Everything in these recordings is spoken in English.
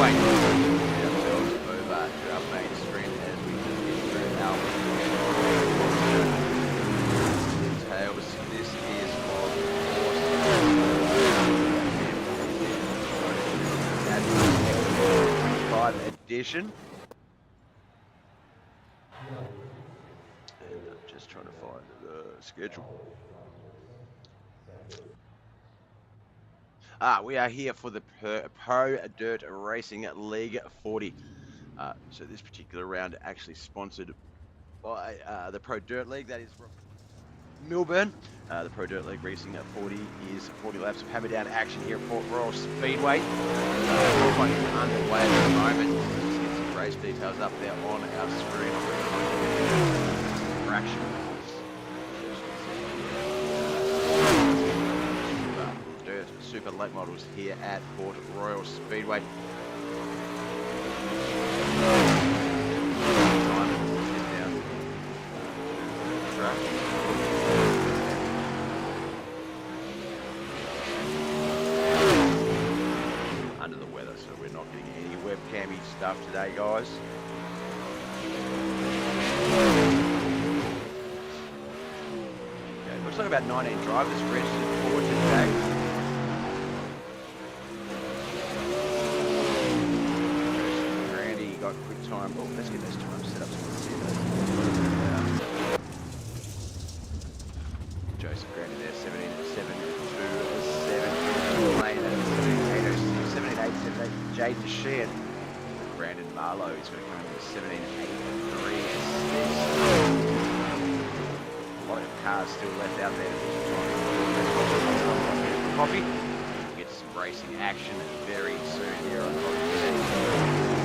Speedway. Get ourselves over to our main screen as we just get through our details. This is of course KMKZ 25 edition. And I'm just trying to find the schedule. We are here for the Pro Dirt Racing League 40. So this particular round actually sponsored by the Pro Dirt League. That is from Melbourne. The Pro Dirt League Racing 40 is 40 laps of hammer down action here at Port Royal Speedway. Qualifying is underway at the moment. Just get some race details up there on our screen. Fraction. Super late models here at Port Royal Speedway. Under the weather, so we're not getting any webcammy stuff today, guys. Okay, looks like about 19 drivers registered for today. Quick time. Oh, let's get those times set up so we can see those. Joseph Grandy there, 17.727. Lane at 17.806, 17.878. Jade Sheehan. Brandon Marlowe is going to come in with 17.836. A lot of cars still left out there. Coffee. We'll get some racing action very soon here on BobbethTV.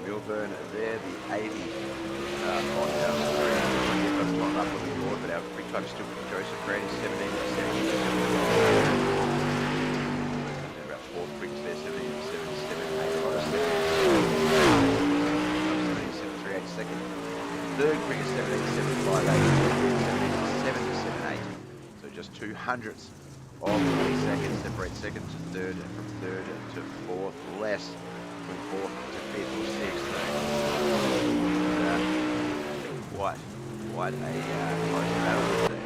Melbourne there, the 80 on our screen. We've got time up on the board, but our quick time still with Joseph Grandy, 17.7. About fourth quickest there, 17.778. Second. Third quickest, 17.758. 17.778. So just 200ths of 20 seconds separate second to third, and from third to fourth, less from fourth to fifth or sixth. Quite a close battle there.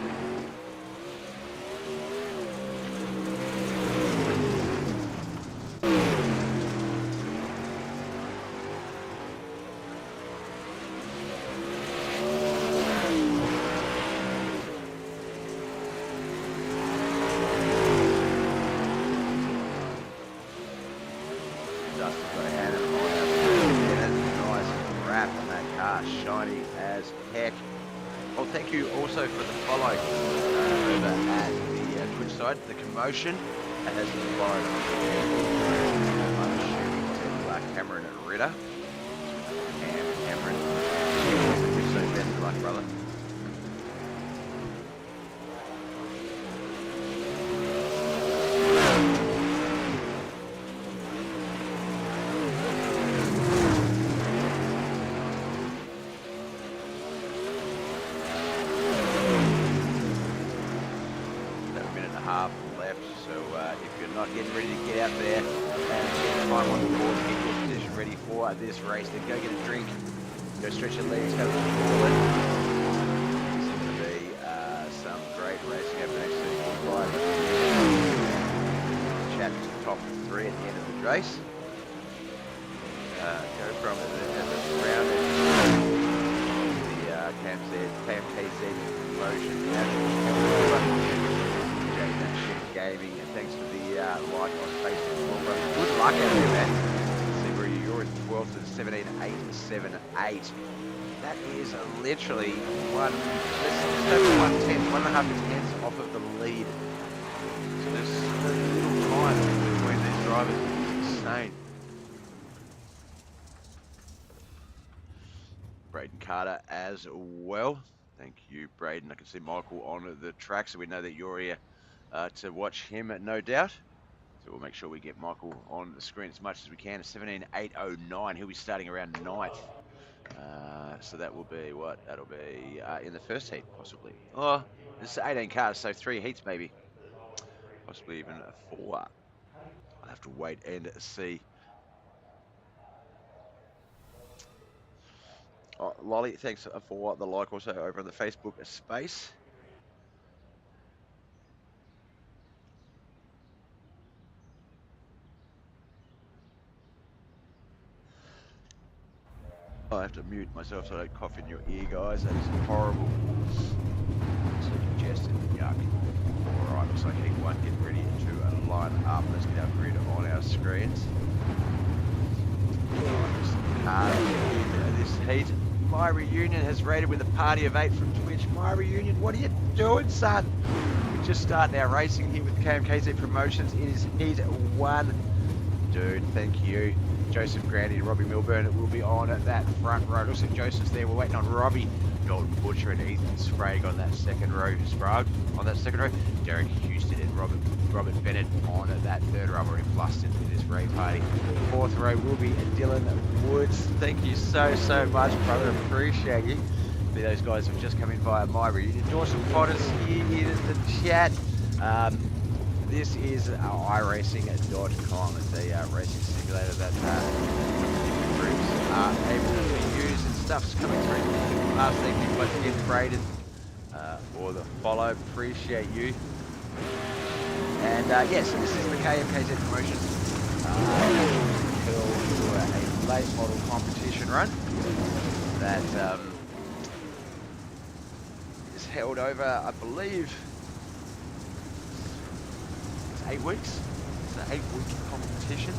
Dustin's got a hand in the line. That's a nice wrap on that car, shiny as heck. Well, thank you also for the follow over at the Twitch side. The Commotion has followed Black Cameron Ritter. Cameron. You're so best of luck, brother. getting ready to get out there and get time on the board to get your position ready for this race. Then go get a drink, go stretch your legs, have a toilet. This is going to be some great racing over the next 35 minutes. Chat to the top 3 at the end of the race. Go from the round the KMKZ promotion, Gaming, and thanks for the like on Facebook. Good luck out there, man. See where you're in 12th to 17.878. That is literally just over 1.5 tenths off of the lead. So there's a little time between these drivers. It's insane. Braden Carter as well. Thank you, Braden. I can see Michael on the track, so we know that you're here to watch him, no doubt. So we'll make sure we get Michael on the screen as much as we can. 17.809. He'll be starting around 9th. So that will be what? That'll be in the first heat, possibly. Oh, it's 18 cars, so 3 heats maybe. Possibly even 4. I'll have to wait and see. Oh, Lolly, thanks for the like also over on the Facebook space. I have to mute myself so I don't cough in your ear, guys. That is horrible. So congested, yuck. Alright, looks like heat 1 getting ready to line up. Let's get our grid on our screens. This heat. My Reunion has rated with a party of 8 from Twitch. My Reunion, what are you doing, son? We're just starting our racing here with KMKZ Promotions. It is heat 1. Dude, thank you. Joseph Grandy and Robbie Milburn will be on at that front row. Looks like Joseph's there. We're waiting on Robbie, Golden Butcher, and Ethan Sprague on that second row. Derek Houston and Robert Bennett on at that third row. We're in Fluston with this race party. Fourth row will be Dylan Woods. Thank you so much, brother. Appreciate you. Those guys have just come in via My Reunion. Dawson Potters here in the chat. This is iRacing.com. It's a racing simulator that different groups are able to use, and stuff's coming through. Last thing, you'd like to get Braden for the follow. Appreciate you. And yes, this is the KMKZ promotion. A late model competition run that is held over, I believe, 8 weeks. It's an 8-week competition.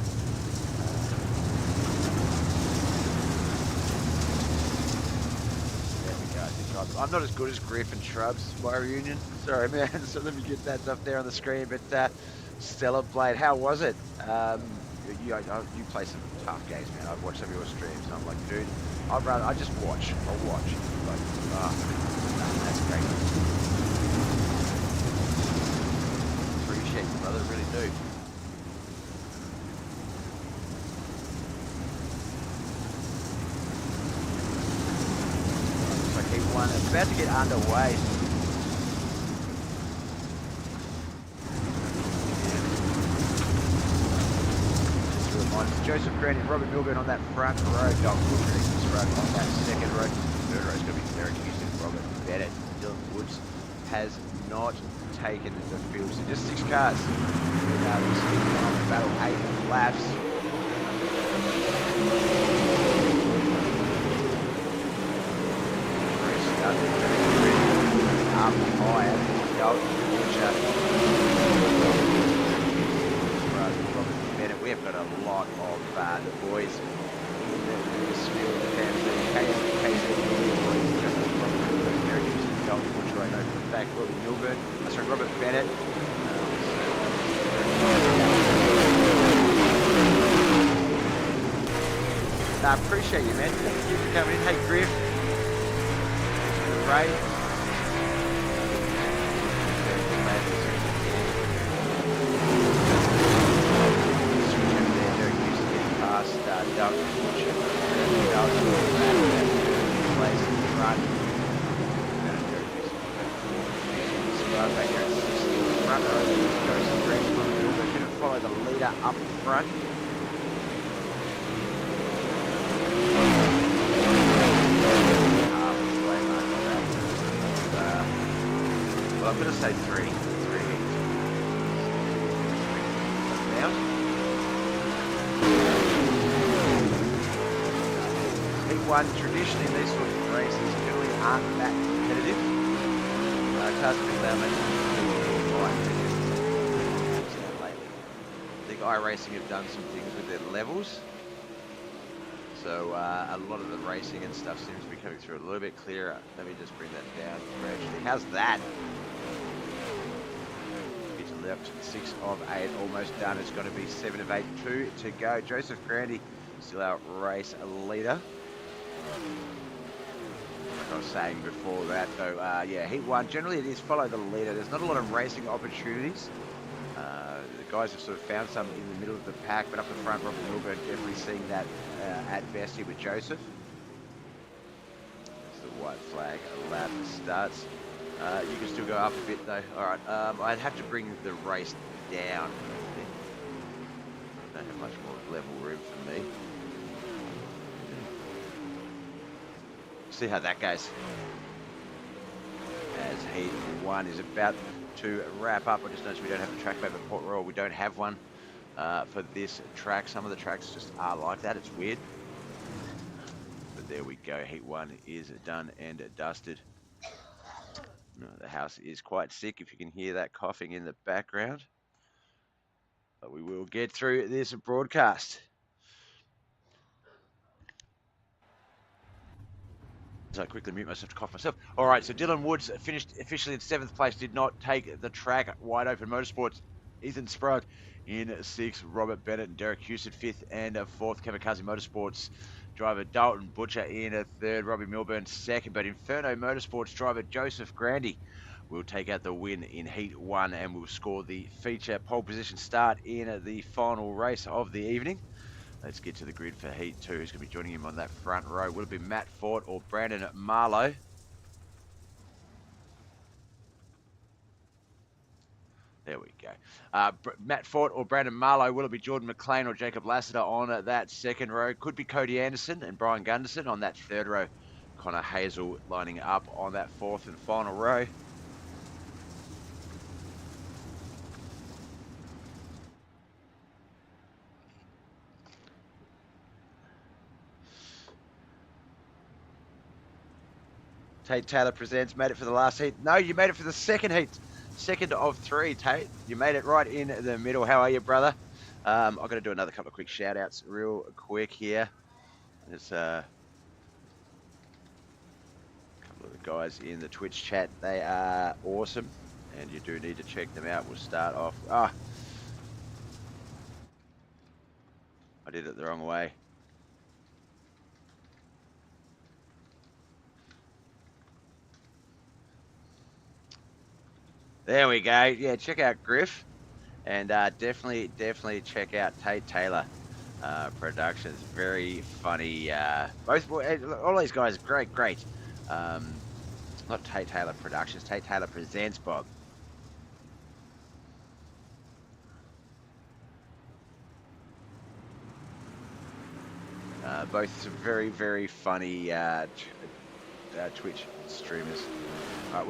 There we go. I'm not as good as Griff and Shrubs, My Reunion. Sorry, man. So let me get that up there on the screen. But Stellar Blade, how was it? You play some tough games, man. I've watched some of your streams, and I'm like, dude, I just watch. I'll watch. Like, that's great. Appreciate you, brother, really do. Looks like heat 1 is about to get underway. Just a reminder, it's Joseph Grant and Robert Milburn on that front row. Doug Woodridge on that second row. Third row is going to be Derek Houston, Robert Bennett. Dylan Woods has not taken the field. So just 6 cars. This is battle 8 laps. Up higher. Robert Bennett. We have got a lot of the boys in this field. Robert Bennett. I appreciate you, man. Thank you for coming in. Hey, Griff. Ray. follow the leader up front. Well, I'm going to say three heats. Now. Heat 1, traditionally these sort of races generally aren't that competitive. Cars have been lately. I think iRacing have done some things with their levels. So a lot of the racing and stuff seems to be coming through a little bit clearer. Let me just bring that down gradually. How's that? It's left 6 of 8, almost done. It's going to be 7 of 8, 2 to go. Joseph Grandy still our race leader. Like I was saying before that, though, yeah, Heat 1, generally it is follow the leader. There's not a lot of racing opportunities. The guys have sort of found some in the middle of the pack, but up the front, Robert Milburn definitely seeing that at best here with Joseph. That's the white flag lap starts. You can still go up a bit though. All right, I'd have to bring the race down. Don't have much more level room for me. See how that goes. As Heat 1 is about to wrap up. I just noticed we don't have a track over Port Royal. We don't have one for this track. Some of the tracks just are like that. It's weird. But there we go. Heat 1 is done and dusted. The house is quite sick if you can hear that coughing in the background. But we will get through this broadcast. So I quickly mute myself to cough myself. All right, so Dylan Woods finished officially in 7th place, did not take the track. Wide Open Motorsports, Ethan Sprague in 6th, Robert Bennett and Derek Hewson 5th and 4th, KMKZ Motorsports driver Dalton Butcher in 3rd, Robbie Milburn 2nd, but Inferno Motorsports driver Joseph Grandy will take out the win in Heat 1 and will score the feature pole position start in the final race of the evening. Let's get to the grid for Heat 2. Who's going to be joining him on that front row? Will it be Matt Fort or Brandon Marlowe? There we go. Matt Fort or Brandon Marlowe. Will it be Jordan McLean or Jacob Lassiter on that second row? Could be Cody Anderson and Brian Gunderson on that third row. Connor Hazel lining up on that fourth and final row. Tate Taylor presents, made it for the last heat. No, you made it for the second heat. Second of 3, Tate. You made it right in the middle. How are you, brother? I've got to do another couple of quick shout outs real quick here. There's a couple of the guys in the Twitch chat. They are awesome, and you do need to check them out. We'll start off. I did it the wrong way. There we go. Yeah, check out Griff, and definitely check out Tate Taylor Productions. Very funny. All these guys, great. Not Tate Taylor Productions. Tate Taylor Presents, Bob. Both some very funny Twitch streamers. All right,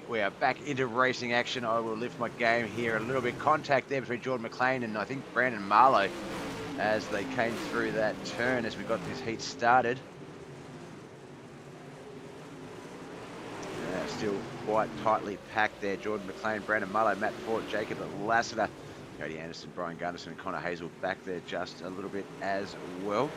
we are back into racing action. I will lift my game here a little bit. Contact there between Jordan McLean and I think Brandon Marlowe as they came through that turn as we got this heat started. Still quite tightly packed there. Jordan McLean, Brandon Marlowe, Matt Ford, Jacob Lassiter, Cody Anderson, Brian Gunderson, and Connor Hazel back there just a little bit as well.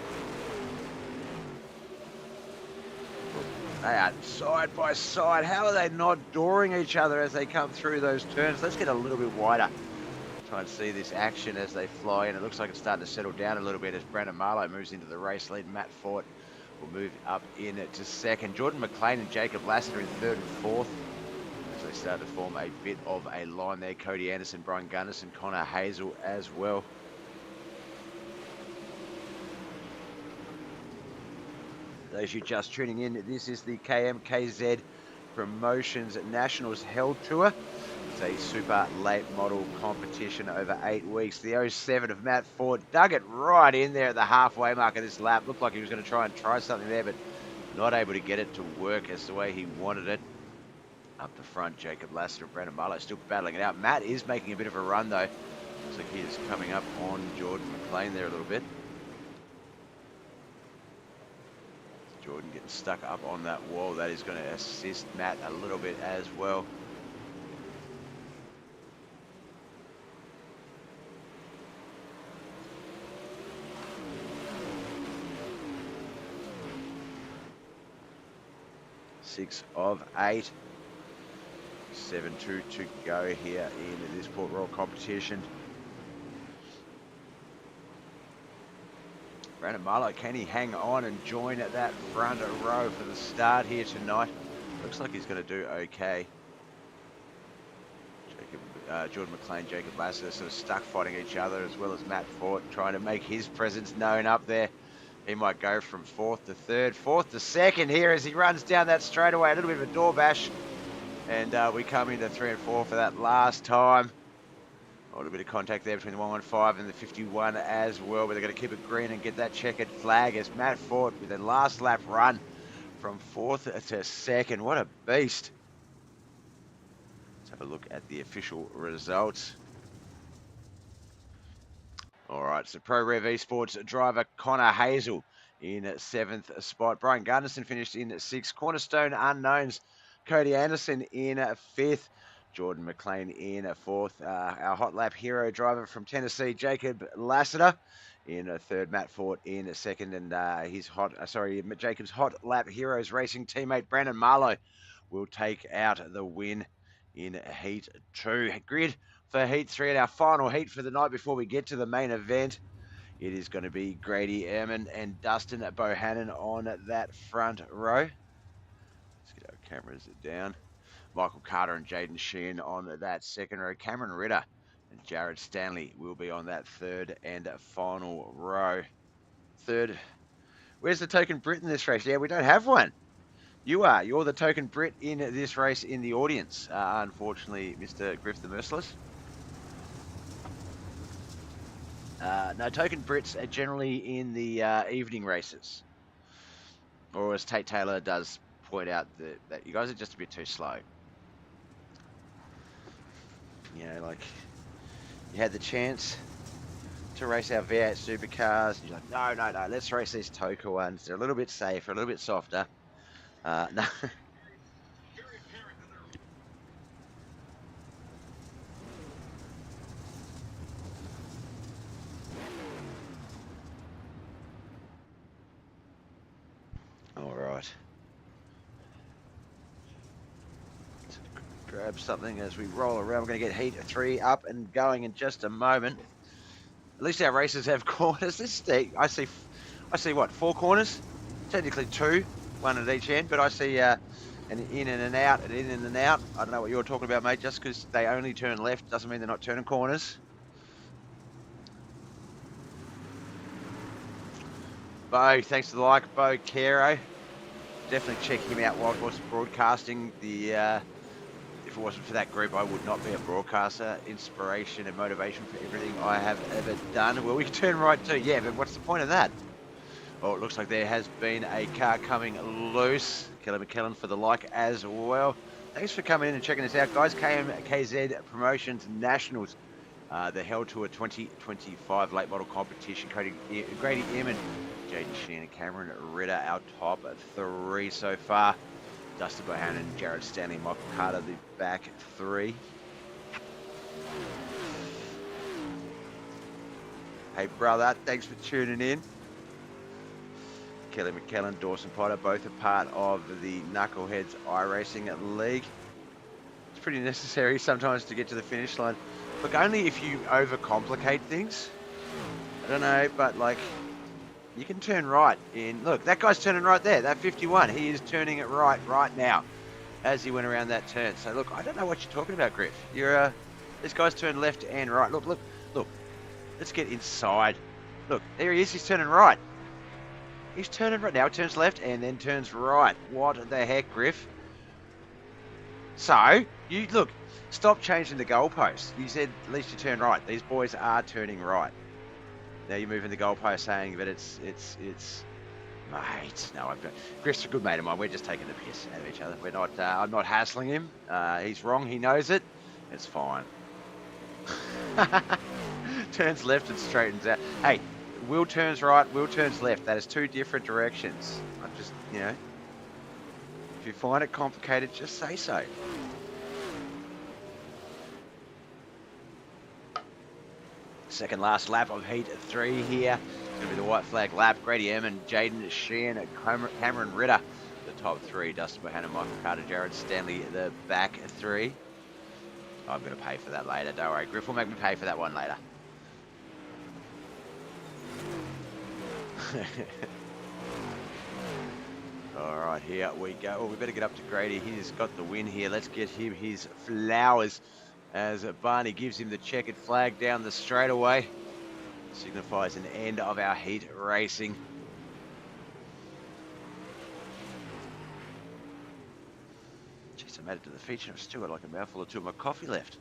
They are side by side. How are they not dooring each other as they come through those turns? Let's get a little bit wider. Try and see this action as they fly in. It looks like it's starting to settle down a little bit as Brandon Marlowe moves into the race lead. Matt Fort will move up in to second. Jordan McLean and Jacob Lassiter in third and fourth as they start to form a bit of a line there. Cody Anderson, Brian Gunderson, Connor Hazel as well. Those you just tuning in, this is the KMKZ Promotions Nationals Held Tour. It's a super late model competition over 8 weeks. The 07 of Matt Ford dug it right in there at the halfway mark of this lap. Looked like he was going to try something there, but not able to get it to work as the way he wanted it. Up the front, Jacob Lassiter and Brandon Marlowe still battling it out. Matt is making a bit of a run, though. Looks like he is coming up on Jordan McLean there a little bit. Jordan getting stuck up on that wall. That is going to assist Matt a little bit as well. Six of 8. 7-2 to go here in this Port Royal competition. Brandon Marlowe, can he hang on and join at that front row for the start here tonight? Looks like he's going to do okay. Jordan McLean, Jacob Lassiter sort of stuck fighting each other, as well as Matt Fort trying to make his presence known up there. He might go from 4th to 3rd, 4th to 2nd here as he runs down that straightaway. A little bit of a door bash. And we come into 3 and 4 for that last time. A little bit of contact there between the 115 and the 51 as well, but they're going to keep it green and get that checkered flag as Matt Ford with a last lap run from 4th to 2nd. What a beast. Let's have a look at the official results. All right, so Pro Rev Esports driver Connor Hazel in 7th spot. Brian Gunderson finished in 6th. Cornerstone Unknowns, Cody Anderson in 5th. Jordan McLean in 4th. Our hot lap hero driver from Tennessee, Jacob Lassiter in 3rd. Matt Fort in 2nd, and Jacob's hot lap heroes racing teammate Brandon Marlowe will take out the win in Heat 2. Grid for Heat 3 and our final heat for the night before we get to the main event. It is going to be Grady Ehrman and Dustin Bohannon on that front row. Let's get our cameras down. Michael Carter and Jaden Sheehan on that second row. Cameron Ritter and Jared Stanley will be on that 3rd and final row. 3rd. Where's the token Brit in this race? Yeah, we don't have one. You are. You're the token Brit in this race in the audience. Unfortunately, Mr. Griff the Merciless. No, token Brits are generally in the evening races. Or as Tate Taylor does point out, that you guys are just a bit too slow. You know, like, you had the chance to race our V8 supercars. And you're like, no, let's race these Toka ones. They're a little bit safer, a little bit softer. No. All right. Let's grab something as we roll around. We're going to get Heat 3 up and going in just a moment. At least our races have corners. I see what, 4 corners? Technically 2, 1 at each end, but I see an in and an out, an in and an out. I don't know what you're talking about, mate. Just because they only turn left doesn't mean they're not turning corners. Bo, thanks for the like, Bo Caro. Definitely check him out, Wild Horse Broadcasting. If it wasn't for that group, I would not be a broadcaster. Inspiration and motivation for everything I have ever done. Well, we can turn right too. Yeah, but what's the point of that? Oh, it looks like there has been a car coming loose. Kelly McKellen for the like as well. Thanks for coming in and checking this out, guys. KMKZ Promotions Nationals. The Hell Tour 2025 late model competition. Grady Ehrman, Jaden Sheehan, and Cameron Ritter, our top 3 so far. Dustin Bohannon, Jared Stanley, Michael Carter, the back 3. Hey, brother, thanks for tuning in. Kelly McKellen, Dawson Potter, both are part of the Knuckleheads iRacing League. It's pretty necessary sometimes to get to the finish line. Look, only if you overcomplicate things. I don't know, but like, you can turn right in. Look, that guy's turning right there, that 51. He is turning it right now as he went around that turn. So look, I don't know what you're talking about, Griff. This guy's turned left and right. Look. Let's get inside. Look, there he is. He's turning right. He's turning right. Now he turns left and then turns right. What the heck, Griff? So, you look, stop changing the goalposts. You said at least you turn right. These boys are turning right. Now you're moving the goalpost saying that it's mate. No, Chris, a good mate of mine. We're just taking the piss out of each other. We're not. I'm not hassling him. He's wrong. He knows it. It's fine. Turns left and straightens out. Hey, Will turns right. Will turns left. That is two different directions. I just, if you find it complicated, just say so. Second last lap of heat 3 here. It's going to be the white flag lap. Grady Ehrman, Jaden Sheehan, Cameron Ritter, the top 3. Dustin Bohannon, Michael Carter, Jared Stanley, the back 3. I'm going to pay for that later. Don't worry. Griff will make me pay for that one later. All right, here we go. Well, we better get up to Grady. He's got the win here. Let's get him his flowers as Barney gives him the checkered flag down the straightaway. Signifies an end of our heat racing. Jeez, I made it to the feature. I've still got like a mouthful or two of my coffee left.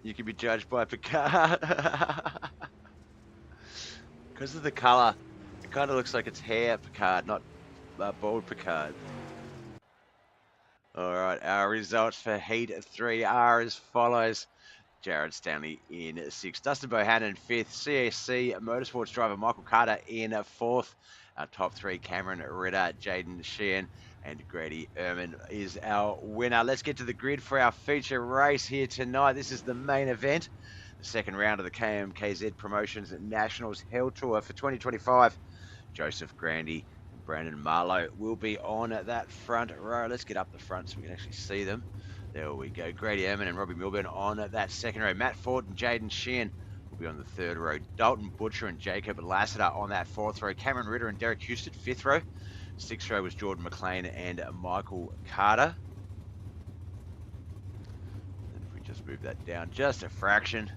You can be judged by Picard. Because of the colour, it kind of looks like it's hair Picard, not bald Picard. All right, our results for Heat 3 are as follows. Jared Stanley in 6th, Dustin Bohannon 5th, CSC Motorsports driver Michael Carter in 4th. Our top 3, Cameron Ritter, Jaden Sheehan, and Grady Ehrman is our winner. Let's get to the grid for our feature race here tonight. This is the main event, the second round of the KMKZ Promotions Nationals Hell Tour for 2025. Joseph Grandy and Brandon Marlowe will be on that front row. Let's get up the front so we can actually see them. There we go. Grady Ehrman and Robbie Milburn on that second row. Matt Ford and Jaden Sheehan will be on the third row. Dalton Butcher and Jacob Lassiter on that fourth row. Cameron Ritter and Derek Houston, fifth row. Sixth row was Jordan McLean and Michael Carter. And if we just move that down just a fraction.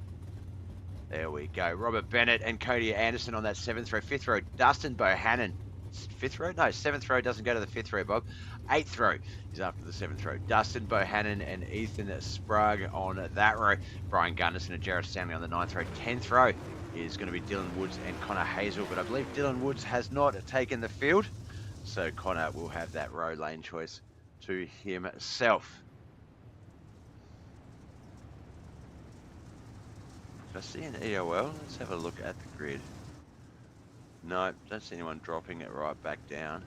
There we go. Robert Bennett and Cody Anderson on that seventh row. Fifth row, Dustin Bohannon. Fifth row? No, seventh row doesn't go to the fifth row, Bob. Eighth row is after the seventh row. Dustin Bohannon and Ethan Sprague on that row. Brian Gunderson and Jared Stanley on the ninth row. 10th row is going to be Dylan Woods and Connor Hazel, but I believe Dylan Woods has not taken the field, so Connor will have that row lane choice to himself. If I see an EOL, let's have a look at the grid. No, don't see anyone dropping it right back down.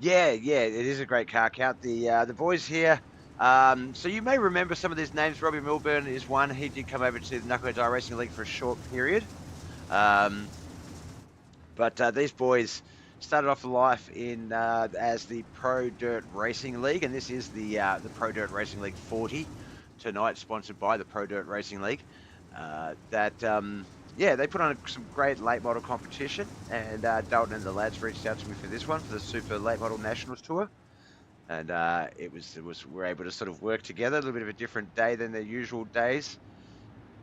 Yeah, it is a great car count. The boys here, so you may remember some of these names. Robbie Milburn is one. He did come over to the Knuckleheads Racing League for a short period. But these boys started off life in as the Pro Dirt Racing League, and this is the Pro Dirt Racing League 40 tonight, sponsored by the Pro Dirt Racing League. Yeah, they put on some great late model competition, and Dalton and the lads reached out to me for this one, for the Super Late Model Nationals Tour, and we're able to sort of work together. A little bit of a different day than their usual days.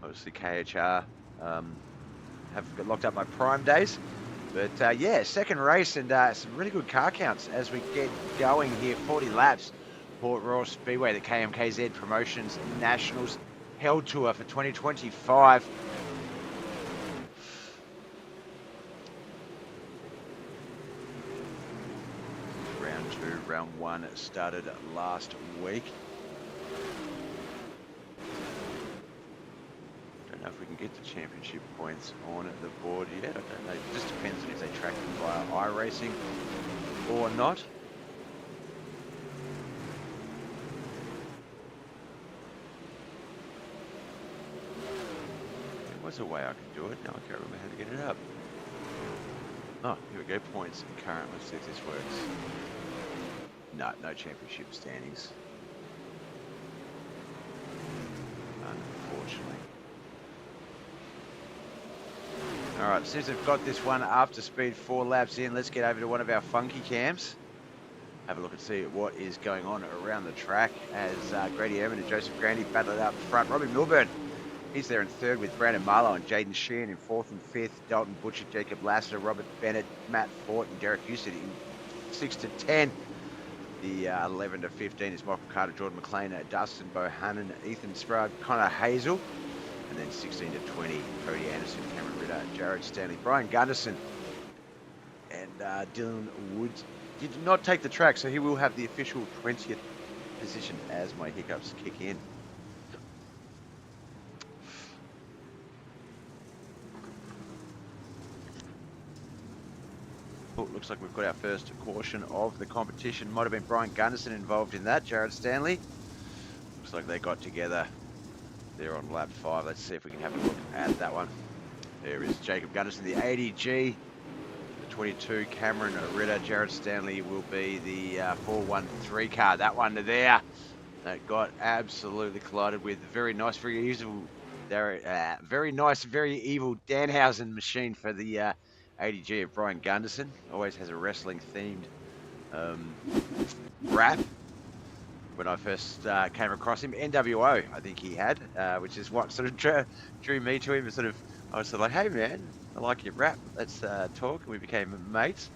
Obviously, KHR have got locked up my prime days, but yeah, second race and some really good car counts as we get going here. 40 laps, Port Royal Speedway, the KMKZ Promotions Nationals Hell Tour for 2025. Round 1 started last week. Don't know if we can get the championship points on the board yet. I don't know. It just depends on if they track them via iRacing or not. There was a way I could do it. Now I can't remember how to get it up. Oh, here we go. Points and current. Let's see if this works. No championship standings. All right, since we've got this one after speed 4 laps in, let's get over to one of our funky cams. Have a look and see what is going on around the track as Grady Ehrman and Joseph Grandy battle it out in front. Robbie Milburn, he's there in third with Brandon Marlowe and Jaden Sheehan in fourth and fifth. Dalton Butcher, Jacob Lassiter, Robert Bennett, Matt Fort, and Derek Houston in 6 to 10. The 11 to 15 is Michael Carter, Jordan McLean, Dustin Bohannon, Ethan Sprague, Connor Hazel. And then 16 to 20, Cody Anderson, Cameron Ritter, Jared Stanley, Brian Gunderson, and Dylan Woods. Did not take the track, so he will have the official 20th position as my hiccups kick in. Oh, looks like we've got our first caution of the competition. Might have been Brian Gunderson involved in that, Jared Stanley. Looks like they got together there on lap 5. Let's see if we can have a look at that one. There is Jacob Gunderson, the 80G. 22 Cameron Ritter. Jared Stanley will be the 413 car. That one there that got absolutely collided with. Very nice, very evil, very nice, very evil Danhausen machine for the 80G of Brian Gunderson. Always has a wrestling themed rap. When I first came across him, NWO, I think he had, which is what sort of drew me to him. I was sort of like, hey man, I like your rap. Let's talk. And we became mates.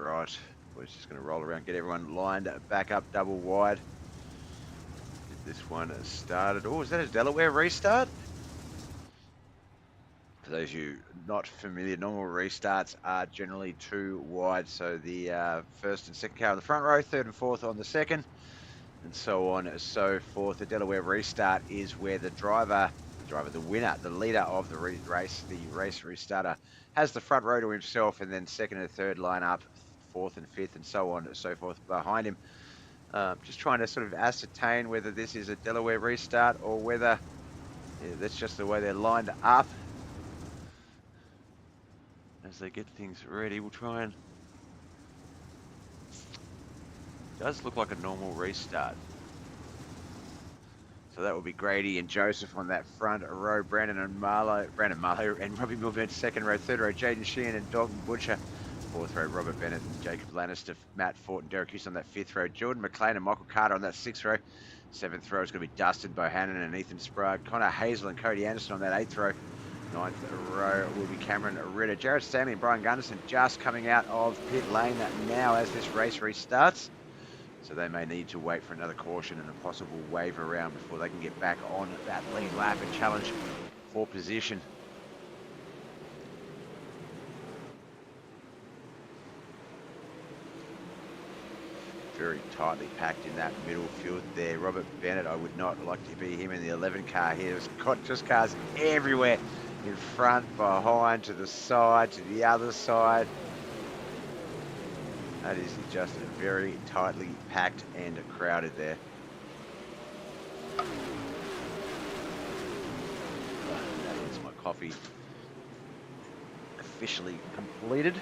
Right, we're just going to roll around, get everyone lined back up double wide. Get this one started. Oh, is that a Delaware restart? For those of you not familiar, normal restarts are generally 2 wide. So the first and second car on the front row, third and fourth on the second, and so on and so forth. The Delaware restart is where the the winner, the leader of the race, the race restarter, has the front row to himself, and then second and third line up, fourth and fifth, and so on and so forth behind him. Just trying to sort of ascertain whether this is a Delaware restart or whether that's just the way they're lined up. As they get things ready, we'll try and... It does look like a normal restart. So that will be Grady and Joseph on that front row. Brandon Marlowe and Robbie Milburn, second row. Third row, Jaden Sheehan and Dalton Butcher. Fourth row, Robert Bennett and Jacob Lannister, Matt Fort and Derek Houston on that fifth row. Jordan McLean and Michael Carter on that sixth row. Seventh row is going to be Dustin Bohannon and Ethan Sprague. Connor Hazel and Cody Anderson on that eighth row. Ninth row will be Cameron Ritter. Jared Stanley and Brian Gunderson just coming out of pit lane now as this race restarts. So they may need to wait for another caution and a possible wave around before they can get back on that lead lap and challenge for position. Very tightly packed in that middle field there. Robert Bennett, I would not like to be him in the 11 car here. There's got just cars everywhere. In front, behind, to the side, to the other side. That is just very tightly packed and crowded there. That is my coffee officially completed.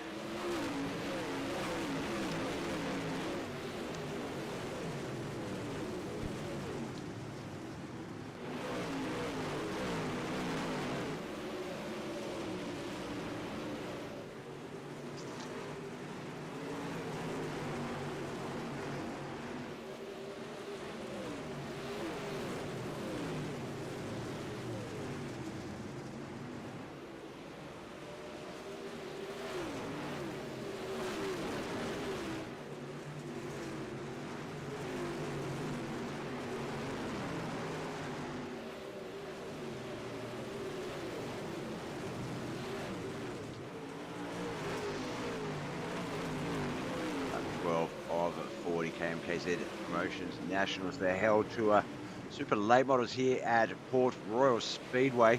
Of 40 KMKZ Promotions Nationals. They're held to super late models here at Port Royal Speedway.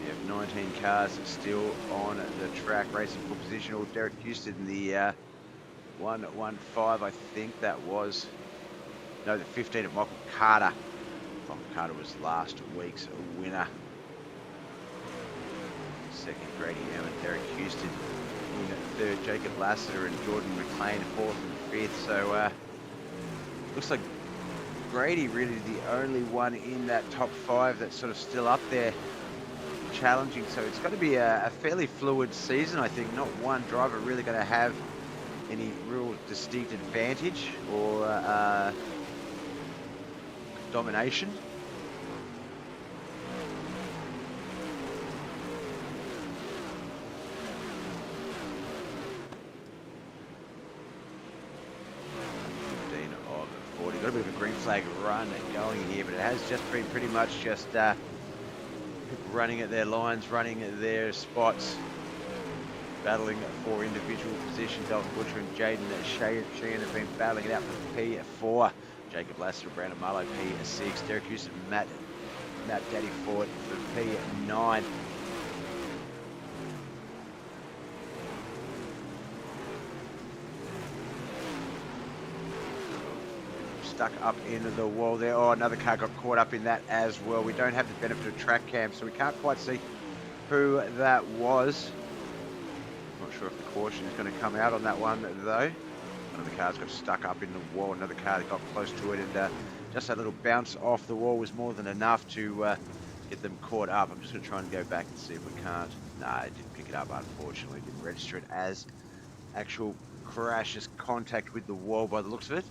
You have 19 cars still on the track racing for positional. Derek Houston in the 115, I think that was. No, the 15 of Michael Carter. Michael Carter was last week's winner. Second, Grady Hammond, Derek Houston in third, Jacob Lassiter and Jordan McLean fourth and fifth. So looks like Grady really the only one in that top five that's sort of still up there challenging. So it's going to be a fairly fluid season, I think. Not one driver really going to have any real distinct advantage or domination. Got a bit of a green flag run going here, but it has just been pretty much just running at their lines, running at their spots, battling for individual positions. Dalton Butcher and Jaden Sheehan have been battling it out for P4. Jacob Lassiter, Brandon Marlowe, P6. Derek Houston, Matt Daddy Ford for P9. Stuck up into the wall there. Oh, another car got caught up in that as well. We don't have the benefit of track cam, so we can't quite see who that was. Not sure if the caution is going to come out on that one, though. One of the cars got stuck up in the wall. Another car got close to it, and just that little bounce off the wall was more than enough to get them caught up. I'm just going to try and go back and see if we can't. Nah, it didn't pick it up, unfortunately. It didn't register it as actual crash, as contact with the wall by the looks of it.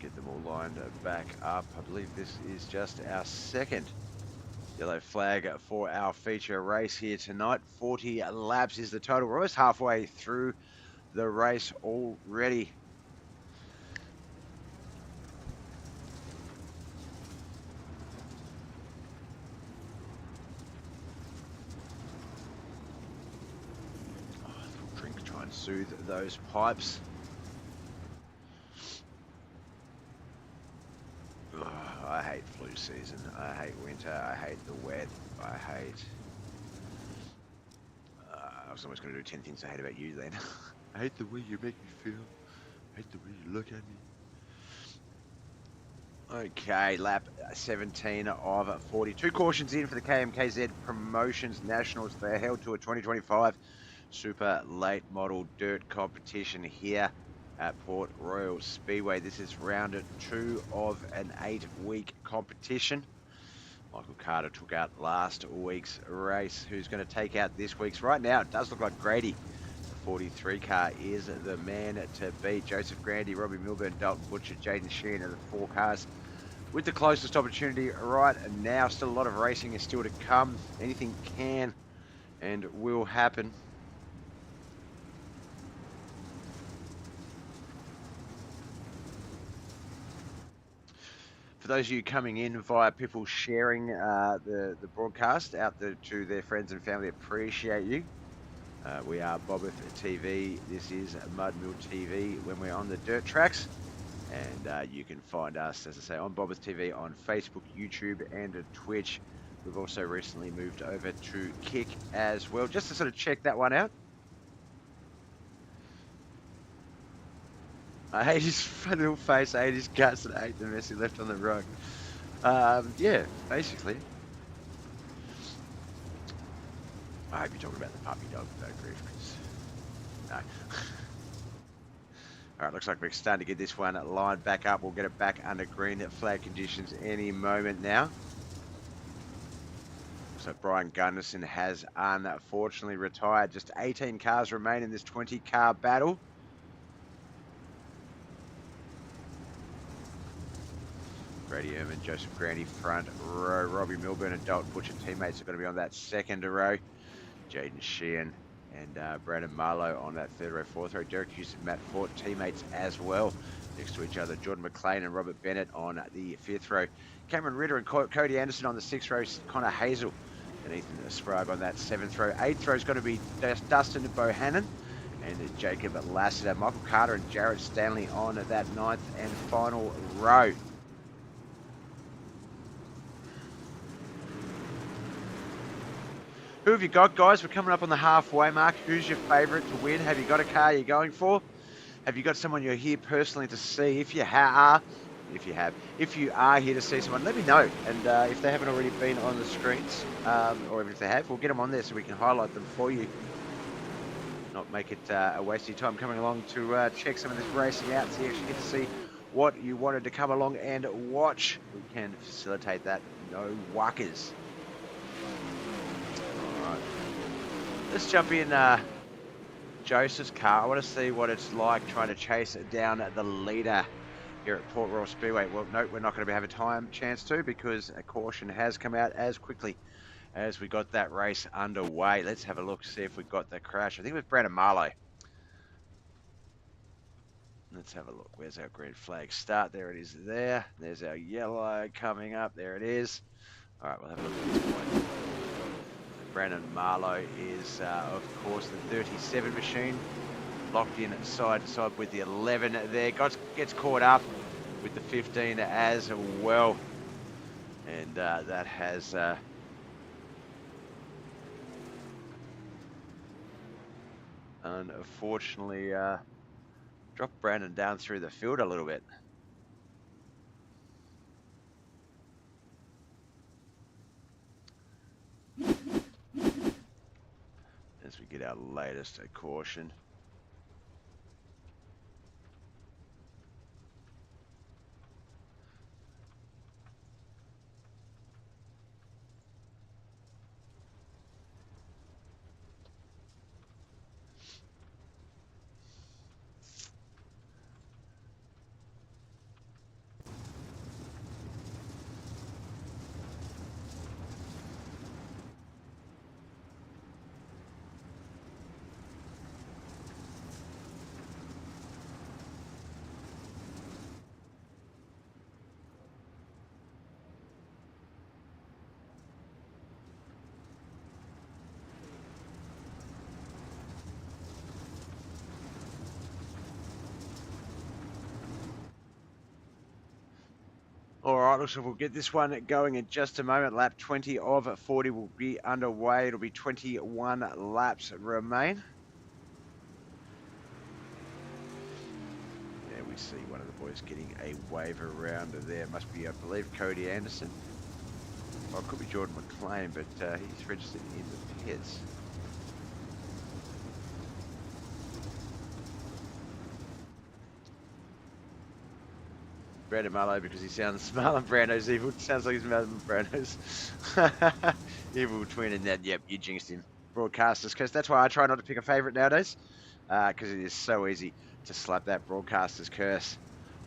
Get them all lined back up. I believe this is just our second yellow flag for our feature race here tonight. 40 laps is the total. We're almost halfway through the race already. Oh, a little drink to try and soothe those pipes. I hate flu season. I hate winter. I hate the wet. I hate... I was almost going to do 10 things I hate about you then. I hate the way you make me feel. I hate the way you look at me. Okay, lap 17 of 42. Cautions in for the KMKZ Promotions Nationals. They're held to a 2025 super late model dirt competition here at Port Royal Speedway. This is round 2 of an 8-week competition. Michael Carter took out last week's race. Who's going to take out this week's? Right now, it does look like Grady. The 43 car is the man to beat. Joseph Grandy, Robbie Milburn, Dalton Butcher, Jaden Sheehan are the 4 cars with the closest opportunity right now. Still a lot of racing is still to come. Anything can and will happen. For those of you coming in via people sharing the broadcast out to their friends and family, appreciate you. We are BobbethTV. This is Mudmill TV when we're on the dirt tracks. And you can find us, as I say, on BobbethTV on Facebook, YouTube, and Twitch. We've also recently moved over to Kick as well, just to sort of check that one out. I hate his funny little face, I hate his guts, and I hate the mess he left on the rug. Yeah, basically. I hope you're talking about the puppy dog, though, Griff. No. Alright, looks like we're starting to get this one lined back up. We'll get it back under green flag conditions any moment now. So Brian Gunderson has unfortunately retired. Just 18 cars remain in this 20-car battle. Brady Ehrman, Joseph Grandy, front row. Robbie Milburn and Dalton Butcher teammates are going to be on that second row. Jaden Sheehan and Brandon Marlowe on that third row, fourth row. Derek Houston, Matt Fort, teammates as well next to each other. Jordan McLean and Robert Bennett on the fifth row. Cameron Ritter and Cody Anderson on the sixth row. Connor Hazel and Ethan Sprague on that seventh row. Eighth row is going to be Dustin Bohannon and Jacob Lassiter. Michael Carter and Jared Stanley on that ninth and final row. Who have you got, guys? We're coming up on the halfway mark. Who's your favourite to win? Have you got a car you're going for? Have you got someone you're here personally to see? If you are here to see someone, let me know. And if they haven't already been on the screens, or even if they have, we'll get them on there so we can highlight them for you. Not make it a waste of your time coming along to check some of this racing out so you actually get to see what you wanted to come along and watch. We can facilitate that. No wuckers. Let's jump in Joseph's car. I want to see what it's like trying to chase down the leader here at Port Royal Speedway. Well, no, we're not going to have a chance to because a caution has come out as quickly as we got that race underway. Let's have a look, see if we got the crash. I think it was Brandon Marlowe. Let's have a look. Where's our green flag start? There it is there. There's our yellow coming up. There it is. All right, we'll have a look at this point. Brandon Marlowe is, of course, the 37 machine, locked in side to side with the 11 there. Gets caught up with the 15 as well. And that has unfortunately dropped Brandon down through the field a little bit. As we get our latest caution. All right, looks like we'll get this one going in just a moment. Lap 20 of 40 will be underway. It'll be 21 laps remain. Yeah, we see one of the boys getting a wave around there. Must be, I believe, Cody Anderson. Or it could be Jordan McLean, but he's registered in the pits. Brandon Marlowe because he sounds Marlon Brando's evil. Sounds like he's Marlon Brando's evil twin. And then, yep, you jinxed him. Broadcasters curse. That's why I try not to pick a favourite nowadays, because it is so easy to slap that broadcaster's curse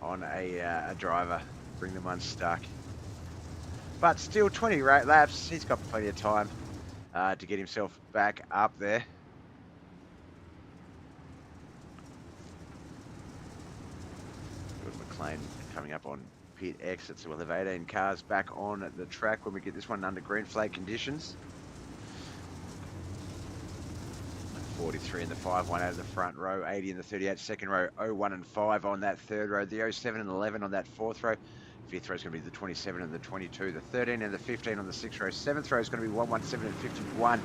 on a driver, bring them unstuck. But still, 20 laps. He's got plenty of time to get himself back up there. McLean coming up on pit exit, so we'll have 18 cars back on the track when we get this one under green flag conditions. 43 in the 5-1 out of the front row, 80 in the 38 second row, 01 and 5 on that third row, the 07 and 11 on that fourth row. Fifth row is going to be the 27 and the 22, the 13 and the 15 on the sixth row. Seventh row is going to be 117 and 51.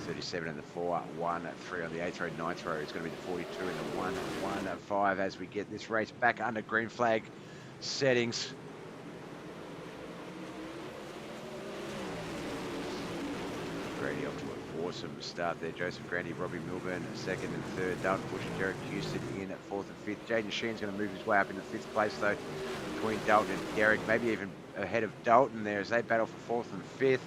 37 and the 4, 1, 3 on the 8th row, 9th row is going to be the 42 and the 1, 1, 5 as we get this race back under green flag settings. Grady off to an awesome start there. Joseph Grandy, Robbie Milburn, second and third. Dalton Bush and Derek Houston in at fourth and fifth. Jaden Sheen's going to move his way up into fifth place though, between Dalton and Derek, maybe even ahead of Dalton there as they battle for fourth and fifth.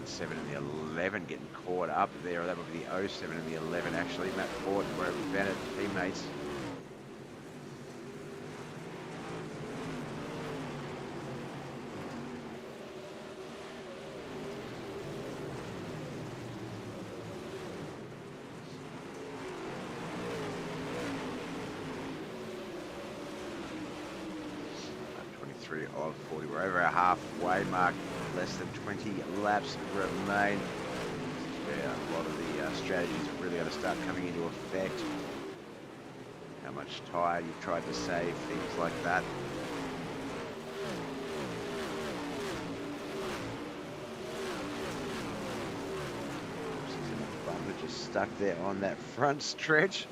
7 and the 11 getting caught up there. That would be the 07 and the 11 actually. Matt Ford and wherever Bennett teammates. Of 40. We're over our halfway mark. Less than 20 laps remain. Yeah, a lot of the strategies are really going to start coming into effect. How much tyre you've tried to save, things like that. Bumper just stuck there on that front stretch.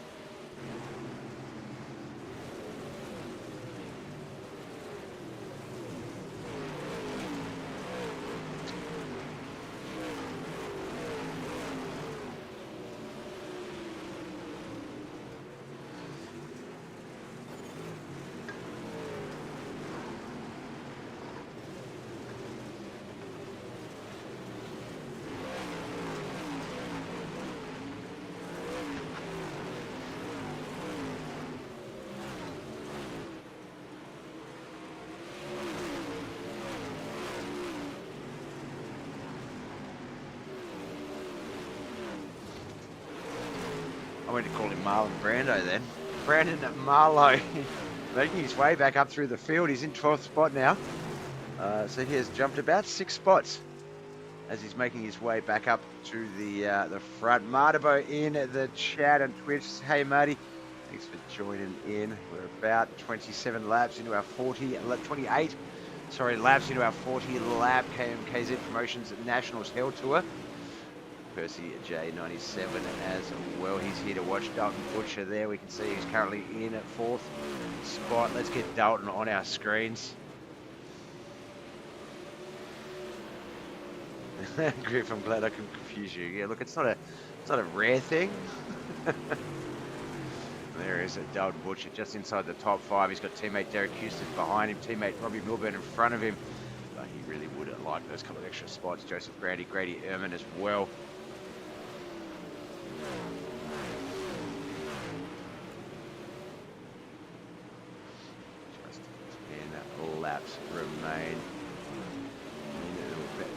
I went to call him Marlon Brando then. Brandon Marlowe making his way back up through the field. He's in 12th spot now. So he has jumped about 6 spots as he's making his way back up to the front. Martabo in the chat and Twitch. Hey, Marty. Thanks for joining in. We're about 27 laps into our 28 laps into our 40 lap KMKZ Promotions Nationals Hell Tour. Percy J97 as well. He's here to watch Dalton Butcher there. We can see he's currently in at 4th spot. Let's get Dalton on our screens. Griff, I'm glad I can confuse you. Yeah, look, it's not a rare thing. There is Dalton Butcher just inside the top 5. He's got teammate Derek Houston behind him, teammate Robbie Milburn in front of him. But he really would have liked those couple of extra spots. Joseph Grady Ehrman as well. Just 10 laps remain.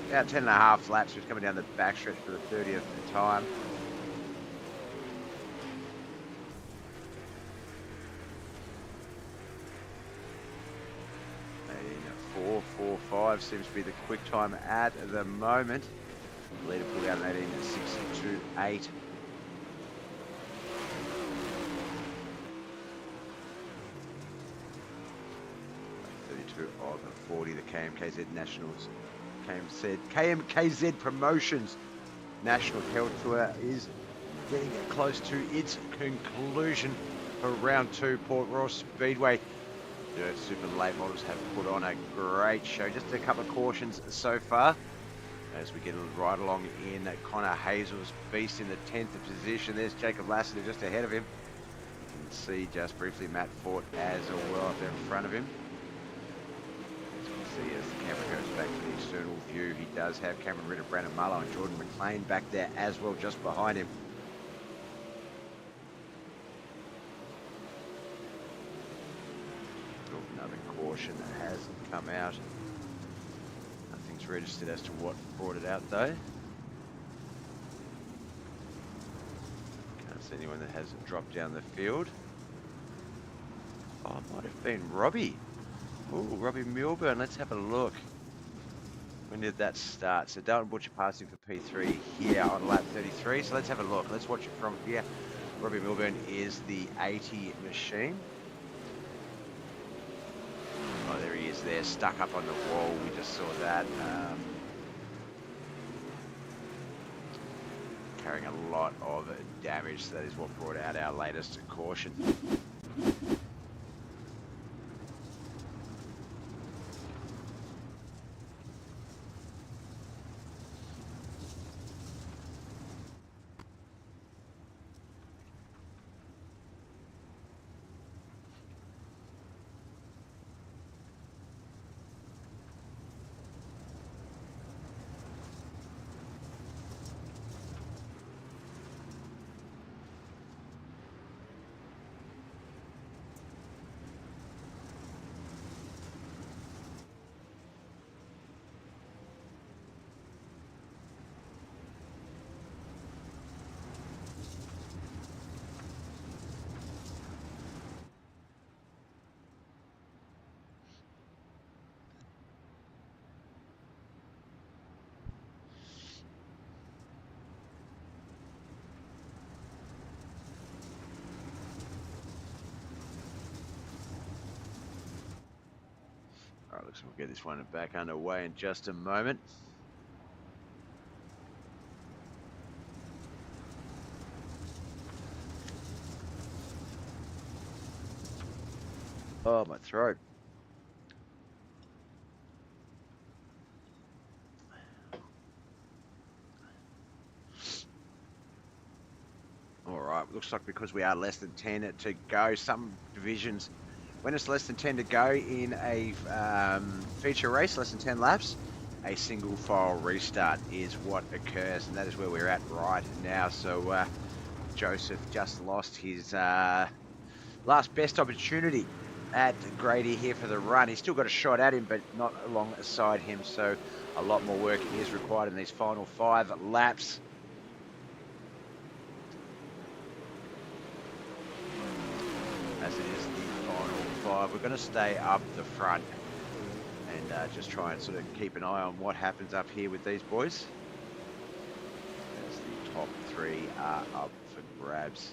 About 10 and a half laps, just coming down the backstretch for the 30th time. And 4:45 seems to be the quick time at the moment. Leader pulled out an 18.628. 32 of 40, the KMKZ Nationals. KMKZ Promotions National Hell Tour is getting close to its conclusion for round 2. Port Royal Speedway Dirt Super Late Models have put on a great show. Just a couple of cautions so far as we get right along in Connor Hazel's beast in the 10th position. There's Jacob Lassiter just ahead of him. You can see just briefly Matt Fort as well up there in front of him. See as the camera goes back to the external view, he does have Cameron Ritter, Brandon Marlowe and Jordan McLean back there as well, just behind him. Oh, another caution that has come out. Nothing's registered as to what brought it out though. Can't see anyone that has dropped down the field. Oh, it might have been Robbie. Oh, Robbie Milburn, let's have a look. When did that start? So Dalton Butcher passing for P3 here on lap 33. So let's have a look. Let's watch it from here. Robbie Milburn is the 80 machine. Oh, there he is there, stuck up on the wall. We just saw that. Carrying a lot of damage. So that is what brought out our latest caution. Looks like we'll get this one back underway in just a moment. Oh, my throat. All right, looks like because we are less than 10 to go, some divisions, when it's less than 10 to go in a feature race, less than 10 laps, a single file restart is what occurs, and that is where we're at right now. So Joseph just lost his last best opportunity at Grady here for the run. He's still got a shot at him, but not alongside him, so a lot more work is required in these final 5 laps. As it is the final 5. We're going to stay up the front and just try and sort of keep an eye on what happens up here with these boys, as the top 3 are up for grabs.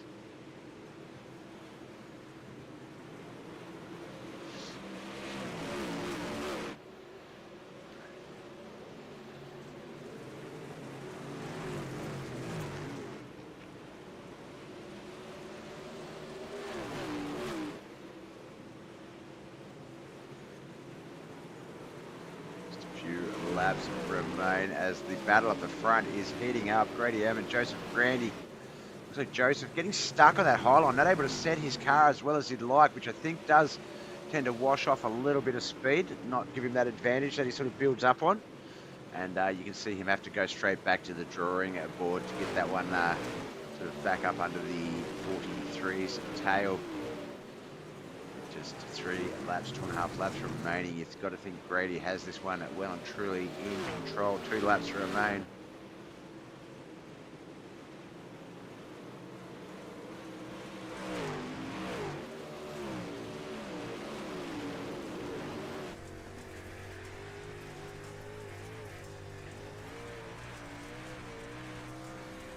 Laps remain as the battle up the front is heating up. Grady Ehrman, Joseph Grandy. Looks like Joseph getting stuck on that high line, not able to set his car as well as he'd like, which I think does tend to wash off a little bit of speed, not give him that advantage that he sort of builds up on. And you can see him have to go straight back to the drawing board to get that one sort of back up under the 43's tail. Just 3 laps, 2.5 laps remaining. You've got to think Grady has this one well and truly in control. 2 laps remain.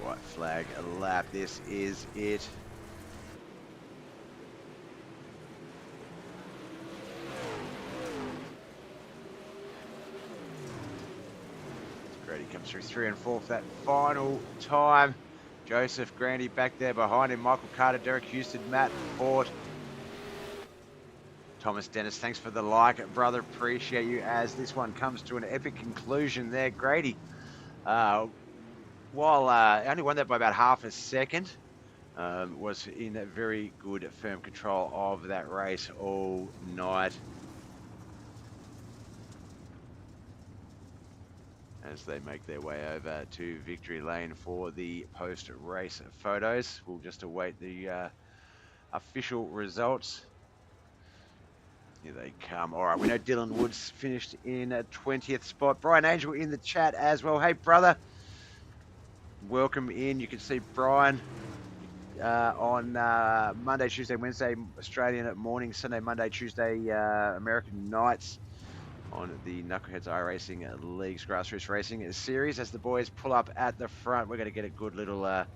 White flag, a lap. This is it. Grady comes through 3 and 4 for that final time. Joseph Grandy back there behind him. Michael Carter, Derek Houston, Matt Ford. Thomas Dennis, thanks for the like, brother. Appreciate you as this one comes to an epic conclusion there. Grady, while only won that by about half a second, was in very good firm control of that race all night. As they make their way over to victory lane for the post-race photos. We'll just await the official results. Here they come. All right, we know Dylan Woods finished in a 20th spot. Brian Angel in the chat as well. Hey, brother, welcome in. You can see Brian on Monday, Tuesday, Wednesday, Australian morning, Sunday, Monday, Tuesday, American nights, on the Knuckleheads iRacing League's Grassroots Racing Series. As the boys pull up at the front, we're going to get a good little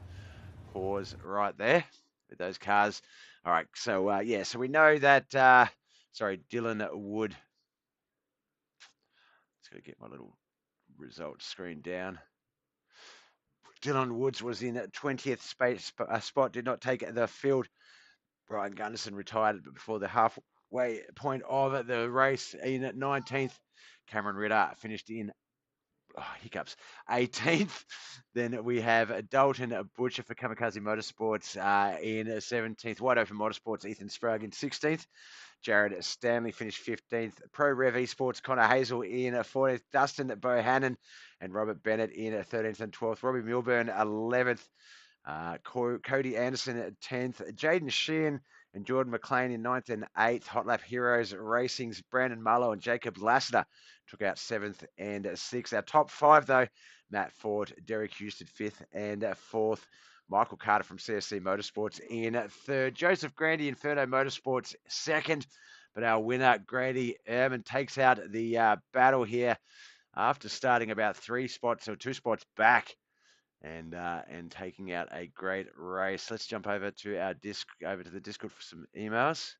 pause right there with those cars. All right, so yeah, so we know that, Dylan Wood. Just got to get my little result screen down. Dylan Woods was in 20th spot, did not take the field. Brian Gunderson retired before the halfway point of the race in 19th. Cameron Ritter finished in 18th. Then we have Dalton Butcher for KMKZ Motorsports in 17th. Wide Open Motorsports, Ethan Sprague in 16th. Jared Stanley finished 15th. Pro Rev Esports, Connor Hazel in 14th. Dustin Bohannon and Robert Bennett in 13th and 12th. Robbie Milburn 11th. Cody Anderson at 10th. Jaden Sheehan and Jordan McLean in 9th and 8th. Hot Lap Heroes Racing's Brandon Mullo and Jacob Lassiter took out 7th and 6th. Our top 5, though, Matt Ford, Derek Houston 5th and 4th. Michael Carter from CSC Motorsports in 3rd. Joseph Grandy, Inferno Motorsports 2nd. But our winner, Grady Ehrman, takes out the battle here after starting about 3 spots or 2 spots back. And taking out a great race. Let's jump over to the Discord for some emails.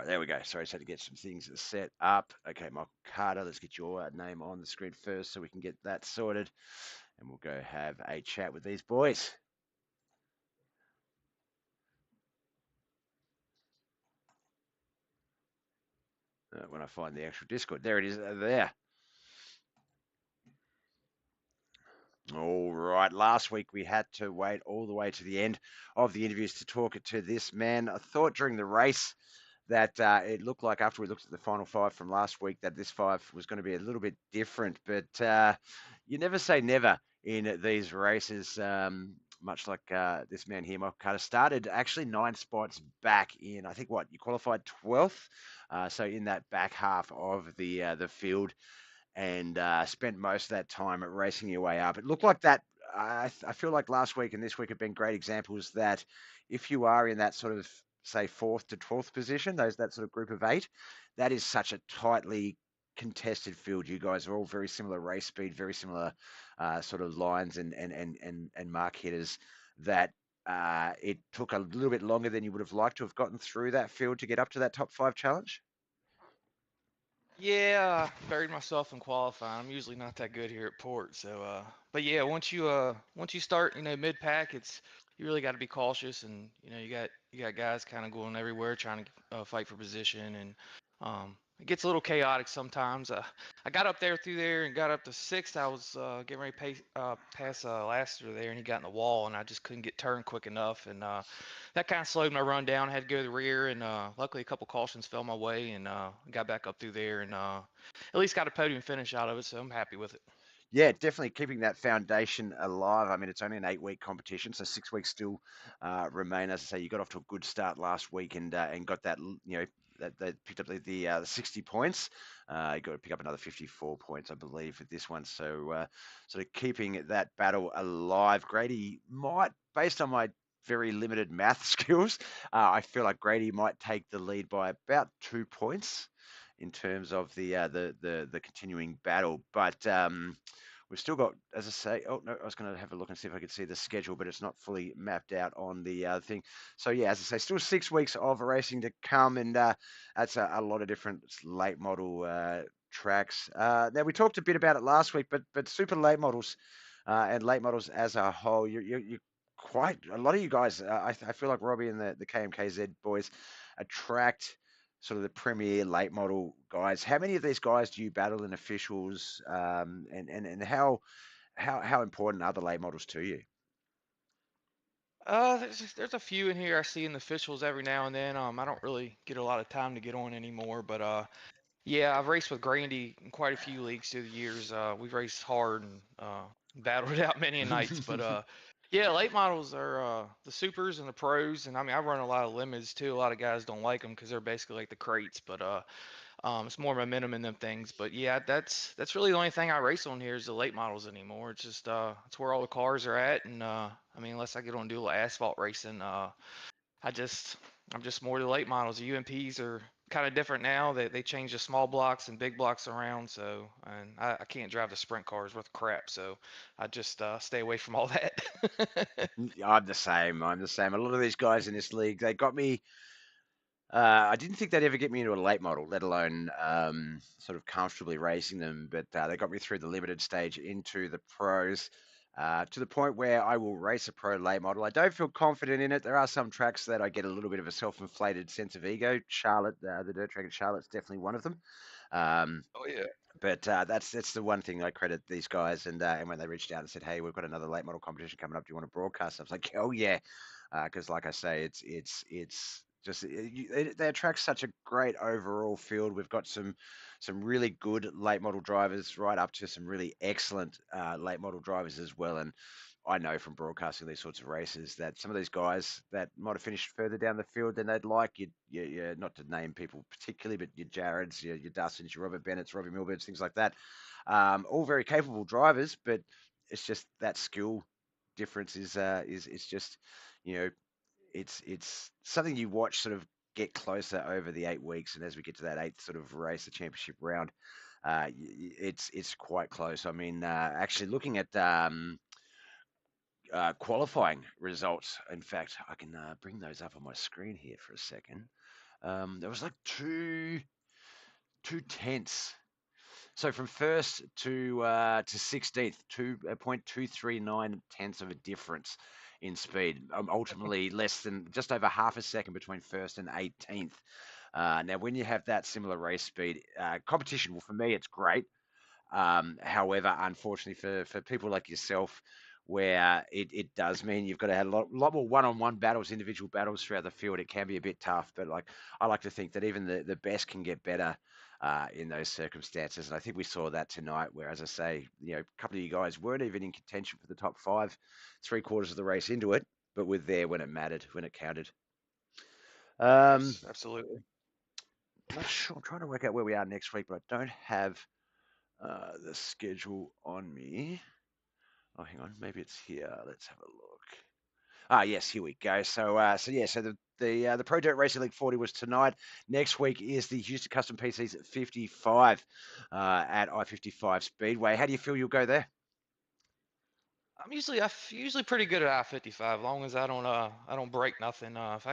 right, there we go. Sorry, I just had to get some things set up. Okay, Michael Carter, let's get your name on the screen first so we can get that sorted. And we'll go have a chat with these boys. When I find the actual Discord. There it is, there. All right. Last week we had to wait all the way to the end of the interviews to talk to this man. I thought during the race that it looked like after we looked at the final five from last week that this five was going to be a little bit different, but you never say never in these races. Much like this man here, Michael Carter, started actually 9 spots back in. I think what you qualified 12th, so in that back half of the field, and spent most of that time racing your way up. It looked like that. I feel like last week and this week have been great examples that if you are in that sort of say 4th to 12th position, that sort of group of 8, that is such a tightly contested field. You guys are all very similar race speed, very similar sort of lines and mark hitters that it took a little bit longer than you would have liked to have gotten through that field to get up to that top 5 challenge. Yeah, buried myself in qualifying. I'm usually not that good here at port, so but yeah, once you start, mid pack, it's you really got to be cautious, and you got guys kind of going everywhere trying to fight for position, and it gets a little chaotic sometimes. I got up there through there and got up to sixth. I was getting ready to pass Laster there, and he got in the wall, and I just couldn't get turned quick enough, and that kind of slowed my run down. I had to go to the rear, and luckily a couple cautions fell my way, and got back up through there, and at least got a podium finish out of it. So I'm happy with it. Yeah, definitely keeping that foundation alive. I mean, it's only an 8-week competition, so 6 weeks still remain. As I say, you got off to a good start last week and got that, that picked up the 60 points. You got to pick up another 54 points, I believe, for this one. So sort of keeping that battle alive. Grady might, based on my very limited math skills, I feel like Grady might take the lead by about 2 points in terms of the continuing battle. But we've still got, as I say, oh no, I was going to have a look and see if I could see the schedule, but it's not fully mapped out on the thing. So yeah, as I say, still 6 weeks of racing to come, and that's a lot of different late model tracks. Now we talked a bit about it last week, but super late models and late models as a whole, you quite a lot of you guys. I feel like Robbie and the KMKZ boys attract sort of the premier late model guys. How many of these guys do you battle in officials, and how important are the late models to you? There's a few in here I see in the officials every now and then. I don't really get a lot of time to get on anymore, but yeah, I've raced with Grandy in quite a few leagues through the years. We've raced hard and battled it out many nights. But yeah, late models are the supers and the pros. And I mean, I run a lot of limits too. A lot of guys don't like them because they're basically like the crates. But it's more momentum in them things. But yeah, that's really the only thing I race on here is the late models anymore. It's just it's where all the cars are at. And I mean, unless I get on and do a little asphalt racing, I just I'm just more to the late models. The UMPs are kind of different now. They change the small blocks and big blocks around. So and I can't drive the sprint cars worth crap. So I just stay away from all that. I'm the same. I'm the same. A lot of these guys in this league, they got me. I didn't think they'd ever get me into a late model, let alone sort of comfortably racing them. But they got me through the limited stage into the pros, to the point where I will race a pro late model. I don't feel confident in it. There are some tracks that I get a little bit of a self-inflated sense of ego. Charlotte, the dirt track at Charlotte's definitely one of them. Um, Oh yeah. but that's the one thing I credit these guys. And when they reached out and said, "Hey, we've got another late model competition coming up. Do you want to broadcast?" I was like, "Oh yeah," because like I say, it's just they attract such a great overall field. We've got some really good late model drivers, right up to some really excellent late model drivers as well. And I know from broadcasting these sorts of races that some of these guys that might have finished further down the field than they'd like, you not to name people particularly, but your Jareds, your Dustins, your Robert Bennetts, Robbie Milberts, things like that, all very capable drivers, but it's just that skill difference is it's just, you know, it's something you watch sort of get closer over the 8 weeks, and as we get to that eighth sort of race, the championship round, it's quite close. I mean, actually looking at qualifying results. In fact, I can bring those up on my screen here for a second. There was like two tenths. So from first to 16th, 2.239 tenths of a difference in speed. Ultimately, less than just over half a second between first and 18th. Now, when you have that similar race speed, competition, well, for me, it's great. However, unfortunately for people like yourself, where it does mean you've got to have a lot more one-on-one battles, individual battles throughout the field, it can be a bit tough. But like I like to think that even the best can get better in those circumstances. And I think we saw that tonight, where, as I say, a couple of you guys weren't even in contention for the top five, three-quarters of the race into it, but were there when it mattered, when it counted. Um, Yes, absolutely. not sure. I'm trying to work out where we are next week, but I don't have the schedule on me. Oh, hang on, maybe it's here. Let's have a look. Ah, yes, here we go. So the Pro Dirt Racing League 40 was tonight. Next week is the Houston Custom PCs 55 at I-55 Speedway. How do you feel you'll go there? I'm usually pretty good at I-55, as long as I don't break nothing. If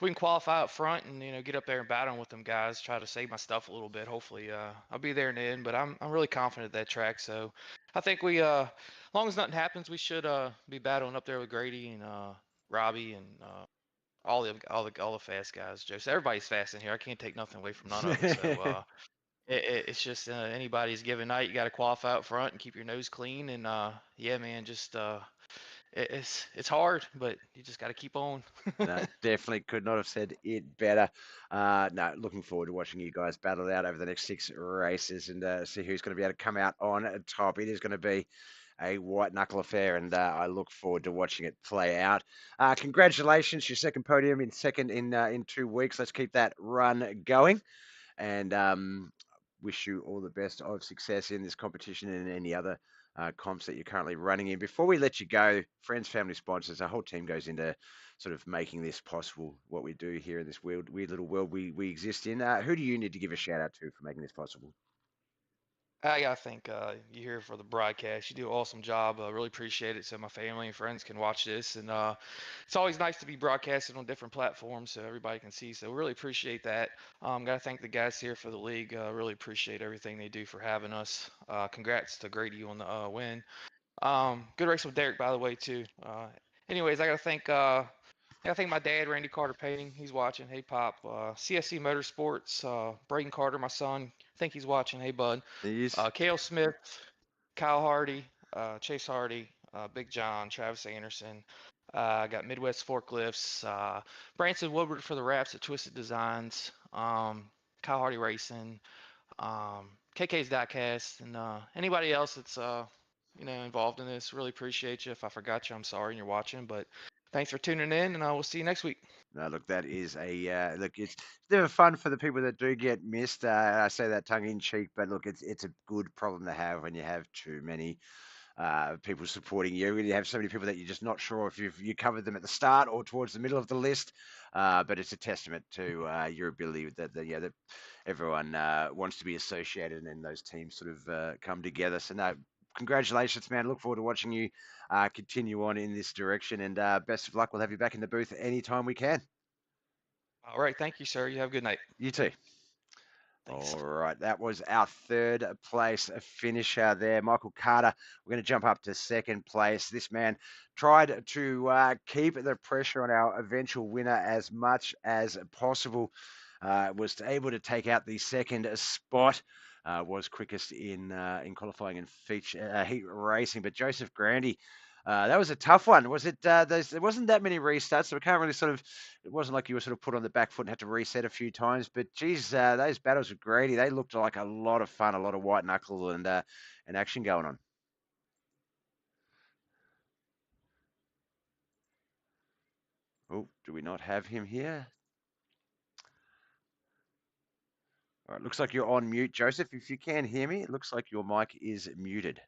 we can qualify up front and get up there and battle with them guys, try to save my stuff a little bit. Hopefully, I'll be there in the end. But I'm really confident at that track. So I think as long as nothing happens, we should be battling up there with Grady and Robbie and all the fast guys. Joseph, everybody's fast in here. I can't take nothing away from none of them. So it's just anybody's given night. You got to qualify up front and keep your nose clean. And yeah, man, just it's hard, but you just got to keep on. No, definitely could not have said it better. No, looking forward to watching you guys battle it out over the next 6 races and see who's going to be able to come out on top. It is going to be a white knuckle affair, and I look forward to watching it play out. Congratulations, your second podium in 2 weeks. Let's keep that run going, and wish you all the best of success in this competition and any other comps that you're currently running in. Before we let you go, friends, family, sponsors, our whole team goes into sort of making this possible, what we do here in this weird little world we exist in. Who do you need to give a shout out to for making this possible? I gotta thank you here for the broadcast. You do an awesome job. Really appreciate it. So my family and friends can watch this, and it's always nice to be broadcasted on different platforms so everybody can see. So really appreciate that. Gotta thank the guys here for the league. Really appreciate everything they do for having us. Congrats to Grady on the win. Good race with Derek, by the way, too. Anyways, I gotta thank my dad, Randy Carter Painting. He's watching. Hey, Pop. CSC Motorsports. Braden Carter, my son. I think he's watching. Hey, bud. Yes. Kale Smith, Kyle Hardy, Chase Hardy, Big John, Travis Anderson. I got Midwest Forklifts, Branson Woodward for the wraps at Twisted Designs, Kyle Hardy Racing, KK's Diecast, and anybody else that's involved in this. Really appreciate you. If I forgot you, I'm sorry, and you're watching. But thanks for tuning in, and I will see you next week. No, look, that is a look. It's never fun for the people that do get missed. I say that tongue in cheek, but look, it's a good problem to have when you have too many people supporting you. When you have so many people that you're just not sure if you covered them at the start or towards the middle of the list. But it's a testament to your ability that everyone wants to be associated and then those teams sort of come together. So no, congratulations, man. Look forward to watching you continue on in this direction, and best of luck. We'll have you back in the booth anytime we can. All right, thank you, sir. You have a good night. You too. Thanks. All right, that was our third place finisher there, Michael Carter. We're going to jump up to second place. This man tried to keep the pressure on our eventual winner as much as possible. Was able to take out the second spot. Was quickest in qualifying and feature heat racing, but Joseph Grandy. That was a tough one. Was it? There wasn't that many restarts, so we can't really sort of. It wasn't like you were sort of put on the back foot and had to reset a few times. But geez, those battles with Grady, they looked like a lot of fun, a lot of white knuckle and action going on. Oh, do we not have him here? All right, looks like you're on mute, Joseph. If you can hear me, it looks like your mic is muted.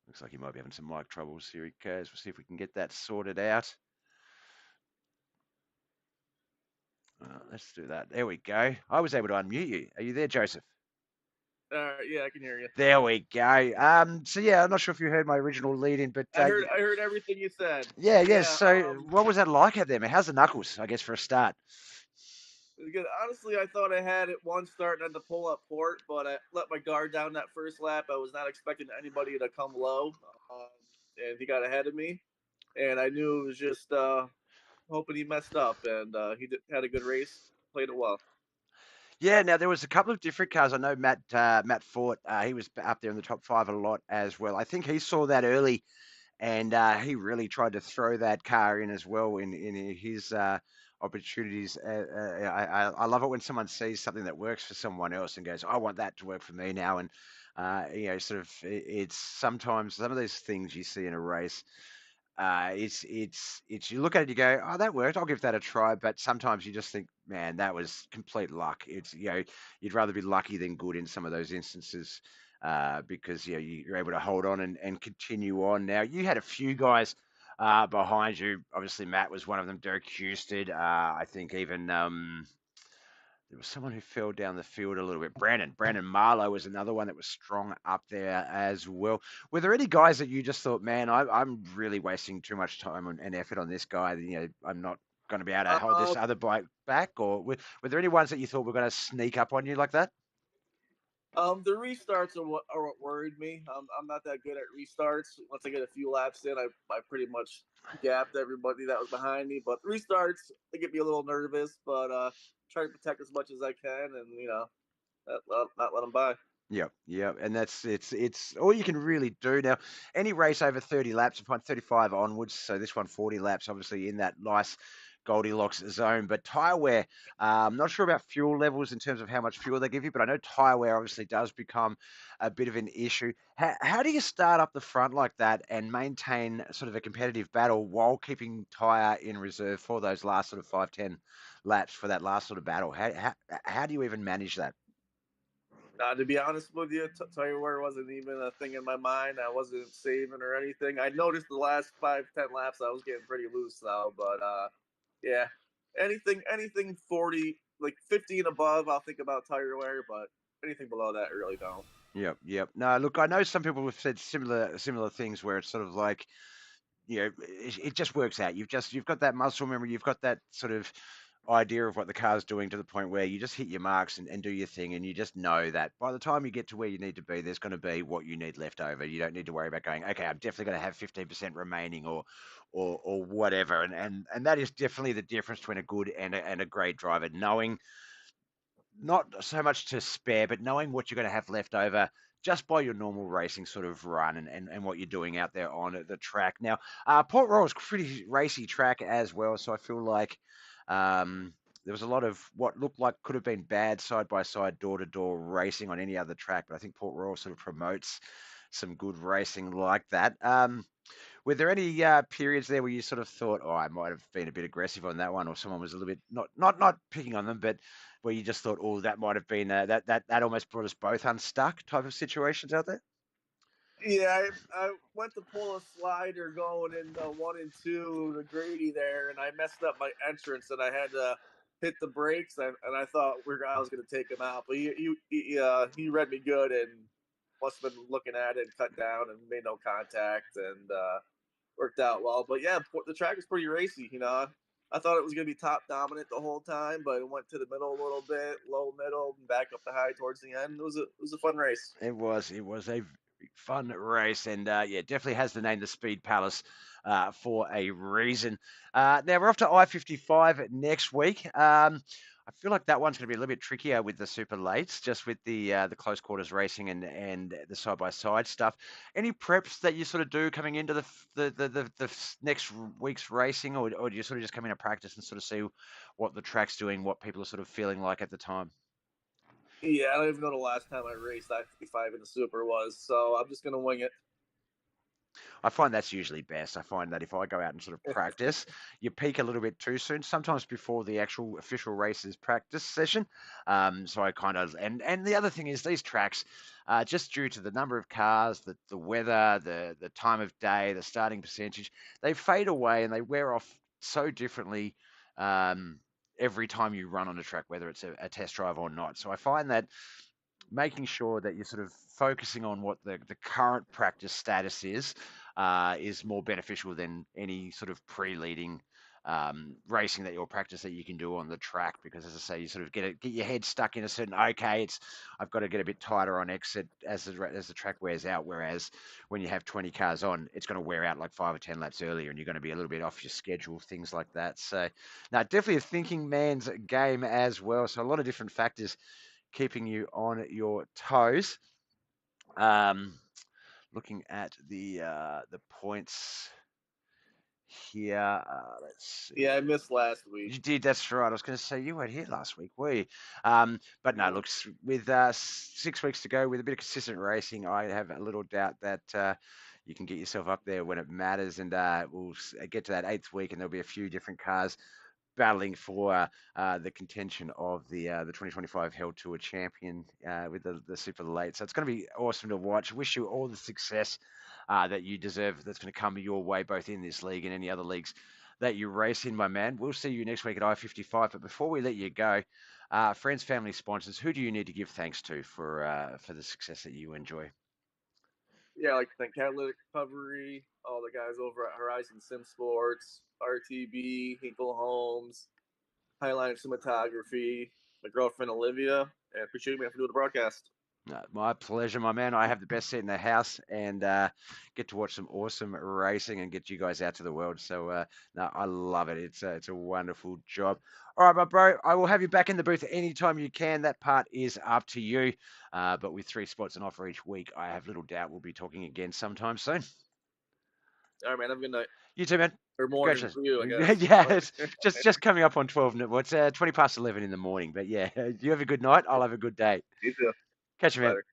Looks like you might be having some mic troubles. Here he goes. We'll see if we can get that sorted out. Let's do that. There we go. I was able to unmute you. Are you there, Joseph? Yeah, I can hear you. There we go. So yeah, I'm not sure if you heard my original lead in, but I heard everything you said. yeah, yeah. Yeah, So what was that like out there, man? How's the knuckles? I guess for a start. because honestly, I thought I had it one start and then to pull up port, but I let my guard down that first lap. I was not expecting anybody to come low, and he got ahead of me, and I knew it was just hoping he messed up, and had a good race, played it well. Yeah, now there was a couple of different cars. I know Matt Fort, he was up there in the top five a lot as well. I think he saw that early, and he really tried to throw that car in as well in his opportunities. I love it when someone sees something that works for someone else and goes, "I want that to work for me now." And sort of, it's sometimes some of those things you see in a race. It's you look at it, you go, oh, that worked. I'll give that a try. But sometimes you just think, man, that was complete luck. It's you'd rather be lucky than good in some of those instances, because you're able to hold on and continue on. Now you had a few guys behind you. Obviously, Matt was one of them. Derek Husted, I think even there was someone who fell down the field a little bit. Brandon Marlowe was another one that was strong up there as well. Were there any guys that you just thought, man, I'm really wasting too much time and effort on this guy? I'm not going to be able to hold this Um, other bike back? Or were there any ones that you thought were going to sneak up on you like that? the restarts are what worried me. I'm not that good at restarts. Once I get a few laps in, I pretty much gapped everybody that was behind me. But the restarts, they get me a little nervous, but try to protect as much as I can, and not let them by. Yep, yep, and it's all you can really do now. Any race over 30 laps, upon 35 onwards, so this one 40 laps, obviously in that nice Goldilocks zone. But tyre wear, I'm not sure about fuel levels in terms of how much fuel they give you, but I know tyre wear obviously does become a bit of an issue. How do you start up the front like that and maintain sort of a competitive battle while keeping tyre in reserve for those last sort of 5-10 laps for that last sort of battle? How do you even manage that? To be honest with you, tire wear wasn't even a thing in my mind. I wasn't saving or anything. I noticed the last 5-10 laps I was getting pretty loose though, but yeah, anything 40 like 50 and above, I'll think about tire wear, but anything below that, I really don't. Yep, yep. No, look, I know some people have said similar things where it's sort of like, it just works out. You've got that muscle memory, you've got that sort of idea of what the car's doing to the point where you just hit your marks and do your thing, and you just know that by the time you get to where you need to be, there's going to be what you need left over. You don't need to worry about going, okay, I'm definitely going to have 15% remaining or whatever. And that is definitely the difference between a good and a great driver, knowing not so much to spare, but knowing what you're going to have left over just by your normal racing sort of run and what you're doing out there on the track. Now, Port Royal's pretty racy track as well, so I feel like there was a lot of what looked like could have been bad side by side, door to door racing on any other track, but I think Port Royal sort of promotes some good racing like that. Were there any periods there where you sort of thought, "Oh, I might have been a bit aggressive on that one," or someone was a little bit not picking on them, but where you just thought, "Oh, that might have been that almost brought us both unstuck," type of situations out there? Yeah, I went to pull a slider going in one and two, the Grady there, and I messed up my entrance, and I had to hit the brakes, and I thought I was going to take him out, but he read me good and must have been looking at it, and cut down, and made no contact, and worked out well. But yeah, the track was pretty racy. I thought it was going to be top dominant the whole time, but it went to the middle a little bit, low middle, and back up the high towards the end. It was a fun race. It was a fun race, and yeah, definitely has the name the Speed Palace for a reason. Now we're off to I-55 next week. I feel like that one's going to be a little bit trickier with the super lates, just with the close quarters racing and the side by side stuff. Any preps that you sort of do coming into the next week's racing, or do you sort of just come in to practice and sort of see what the track's doing, what people are sort of feeling like at the time? Yeah, I don't even know the last time I raced I-55 in the Super was, so I'm just gonna wing it. I find that's usually best. I find that if I go out and sort of practice, you peak a little bit too soon, sometimes before the actual official races practice session. So I kind of and the other thing is these tracks, just due to the number of cars, the weather, the time of day, the starting percentage, they fade away and they wear off so differently. Um, every time you run on a track, whether it's a test drive or not. So I find that making sure that you're sort of focusing on what the current practice status is more beneficial than any sort of pre-leading racing that you'll practice that you can do on the track. Because as I say, you sort of get your head stuck in a certain, okay, I've got to get a bit tighter on exit as the track wears out. Whereas when you have 20 cars on, it's going to wear out like 5 or 10 laps earlier, and you're going to be a little bit off your schedule, things like that. So, now definitely a thinking man's game as well. So a lot of different factors keeping you on your toes. Looking at the points here, let's see. Yeah, I missed last week. You did, that's right. I was going to say you weren't here last week, were you? But no, look, with 6 weeks to go, with a bit of consistent racing, I have a little doubt that you can get yourself up there when it matters. And we'll get to that 8th week, and there'll be a few different cars battling for the contention of the 2025 Held Tour champion with the Super Late. So it's going to be awesome to watch. Wish you all the success that you deserve that's going to come your way, both in this league and any other leagues that you race in, my man. We'll see you next week at I-55. But before we let you go, friends, family, sponsors, who do you need to give thanks to for the success that you enjoy? Yeah, I like to thank Catalytic Recovery, all the guys over at Horizon Sim Sports, RTB, Hinkle Homes, Highline Cinematography, my girlfriend Olivia, and appreciate me for doing the broadcast. My pleasure, my man. I have the best seat in the house and get to watch some awesome racing and get you guys out to the world. So, no, I love it. It's a wonderful job. All right, my bro, I will have you back in the booth anytime you can. That part is up to you. But with 3 spots on offer each week, I have little doubt we'll be talking again sometime soon. All right, man. Have a good night. You too, man. Or morning for you, I guess. Yeah, it's just coming up on 12. Well, it's 20 past 11 in the morning. But yeah, you have a good night. I'll have a good day. You too. Catch you, man. Later.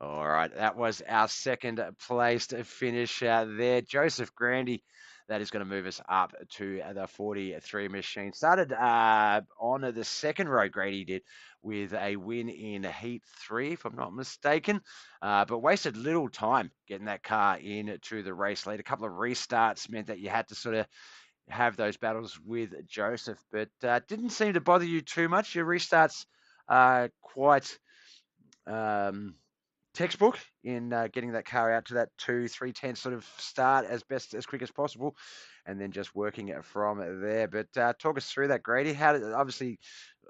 All right, that was our second place to finish there. Joseph Grandy, that is going to move us up to the 43 machine. Started on the second row, Grady did, with a win in Heat 3, if I'm not mistaken, but wasted little time getting that car into the race lead. A couple of restarts meant that you had to sort of have those battles with Joseph, but didn't seem to bother you too much. Your restarts quite... textbook in getting that car out to that 2-3-10 sort of start as quick as possible, and then just working it from there. But talk us through that, Grady. Obviously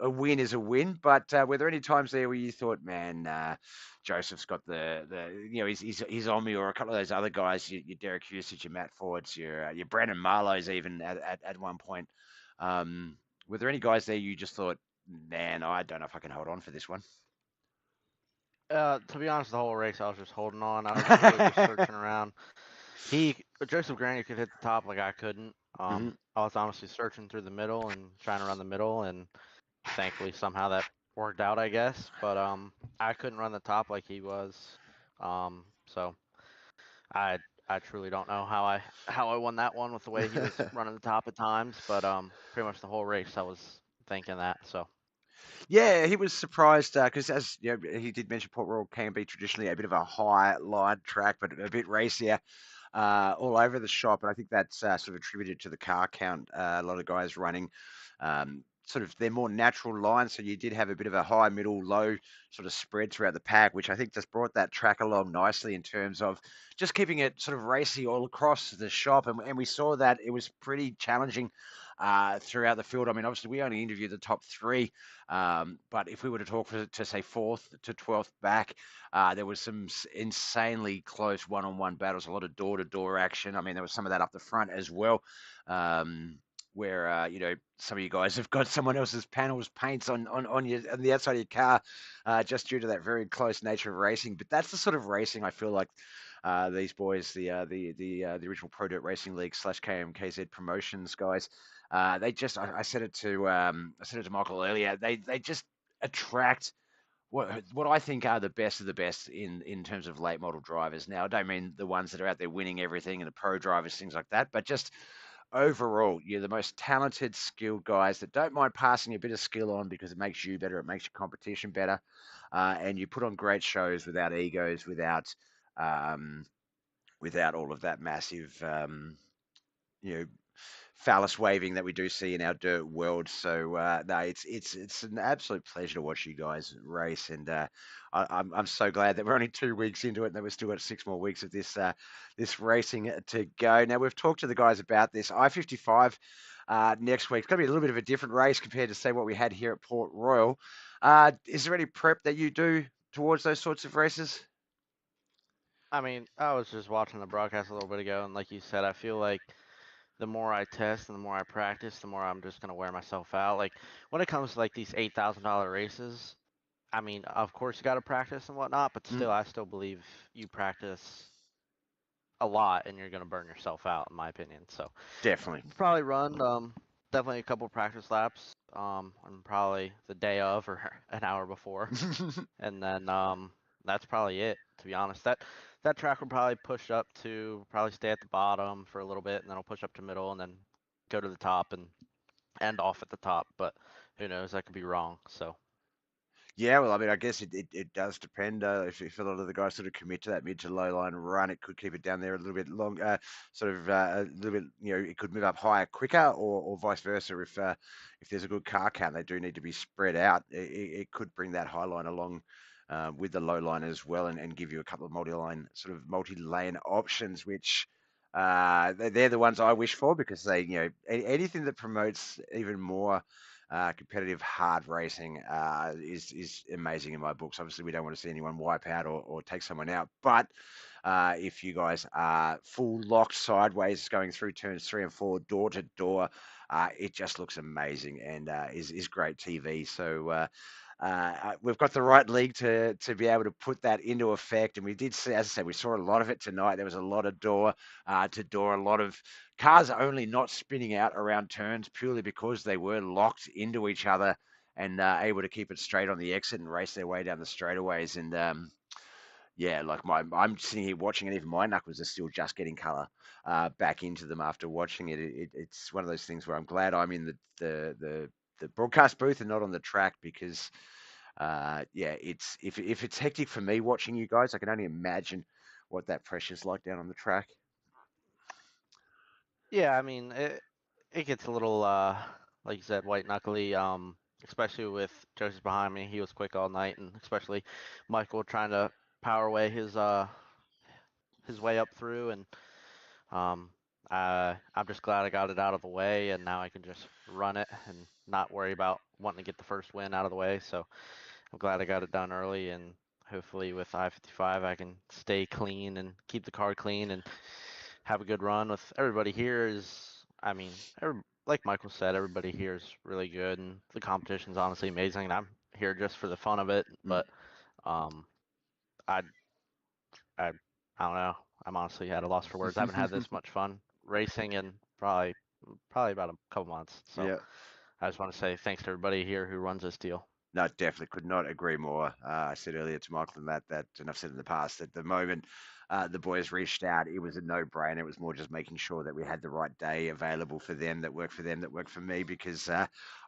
a win is a win, but were there any times there where you thought, man, Joseph's got he's on me, or a couple of those other guys, your Derek Husich, your Matt Fords, your Brandon Marlowe's even at one point. Were there any guys there you just thought, man, I don't know if I can hold on for this one? To be honest, the whole race I was just holding on. I was really just searching around. Joseph Grandy could hit the top like I couldn't. I was honestly searching through the middle and trying to run the middle, and thankfully somehow that worked out, I guess. But I couldn't run the top like he was. So I truly don't know how I won that one with the way he was running the top at times. But pretty much the whole race I was thinking that. So. Yeah, he was surprised because, as you know, he did mention Port Royal can be traditionally a bit of a high line track, but a bit racier all over the shop. And I think that's sort of attributed to the car count. A lot of guys running sort of their more natural lines. So you did have a bit of a high, middle, low sort of spread throughout the pack, which I think just brought that track along nicely in terms of just keeping it sort of racy all across the shop. And we saw that it was pretty challenging throughout the field. I mean, obviously, we only interviewed the top 3, but if we were to talk to say 4th to 12th back, there was some insanely close one-on-one battles, a lot of door-to-door action. I mean, there was some of that up the front as well, where some of you guys have got someone else's panels paints on the outside of your car, just due to that very close nature of racing. But that's the sort of racing I feel like these boys, the original Pro Dirt Racing League / KMKZ promotions guys, they just I said it to Michael earlier. They just attract what I think are the best of the best in terms of late model drivers. Now, I don't mean the ones that are out there winning everything and the pro drivers, things like that, but just overall, you're the most talented, skilled guys that don't mind passing a bit of skill on because it makes you better, it makes your competition better, and you put on great shows without egos, without all of that massive, phallus waving that we do see in our dirt world. So no, it's an absolute pleasure to watch you guys race, and I'm so glad that we're only 2 weeks into it, and that we've still got 6 more weeks of this racing to go. Now we've talked to the guys about this I-55 next week. It's going to be a little bit of a different race compared to say what we had here at Port Royal. Is there any prep that you do towards those sorts of races? I mean, I was just watching the broadcast a little bit ago, and like you said, I feel like the more I test and the more I practice, the more I'm just gonna wear myself out. Like when it comes to like these $8,000 races, I mean, of course you got to practice and whatnot, but still, I still believe you practice a lot and you're gonna burn yourself out, in my opinion. So Definitely. probably run definitely a couple practice laps on probably the day of or an hour before, and then that's probably it. To be honest, that track will probably push up to probably stay at the bottom for a little bit, and then I'll push up to middle, and then go to the top and end off at the top. But who knows? I could be wrong. So Yeah, well, I mean, I guess it does depend. If a lot of the guys sort of commit to that mid to low line run, it could keep it down there a little bit longer, sort of a little bit, it could move up higher quicker, or vice versa. If there's a good car count, they do need to be spread out. It could bring that high line along with the low line as well, and give you a couple of multi-lane options, which they're the ones I wish for, because they, anything that promotes even more competitive hard racing is amazing in my books. Obviously, we don't want to see anyone wipe out or take someone out, but if you guys are full locked sideways going through turns 3 and 4, door to door, it just looks amazing, and is great TV. So we've got the right league to be able to put that into effect, and we did see, as I said, we saw a lot of it tonight. There was a lot of door to door, a lot of cars only not spinning out around turns purely because they were locked into each other and able to keep it straight on the exit and race their way down the straightaways. And yeah, like I'm sitting here watching, and even my knuckles are still just getting colour back into them after watching it. It's one of those things where I'm glad I'm in the broadcast booth and not on the track, because yeah, it's if it's hectic for me watching you guys, I can only imagine what that pressure's like down on the track. yeah, I mean it gets a little like you said, white knuckly. Especially with Joseph behind me, he was quick all night, and especially Michael trying to power away his way up through, and um, I'm just glad I got it out of the way, and now I can just run it and not worry about wanting to get the first win out of the way. So I'm glad I got it done early, and hopefully with I-55 I can stay clean and keep the car clean and have a good run with everybody here. I mean, like Michael said, everybody here is really good, and the competition's honestly amazing. And I'm here just for the fun of it, but um, I I I don't know. I'm honestly at a loss for words. I haven't had this much fun racing in probably about a couple months. So Yeah. I just want to say thanks to everybody here who runs this deal. No, definitely could not agree more. I said earlier to Michael and I've said in the past, that the moment the boys reached out, it was a no-brainer. It was more just making sure that we had the right day available for them, that worked for them, that worked for me, because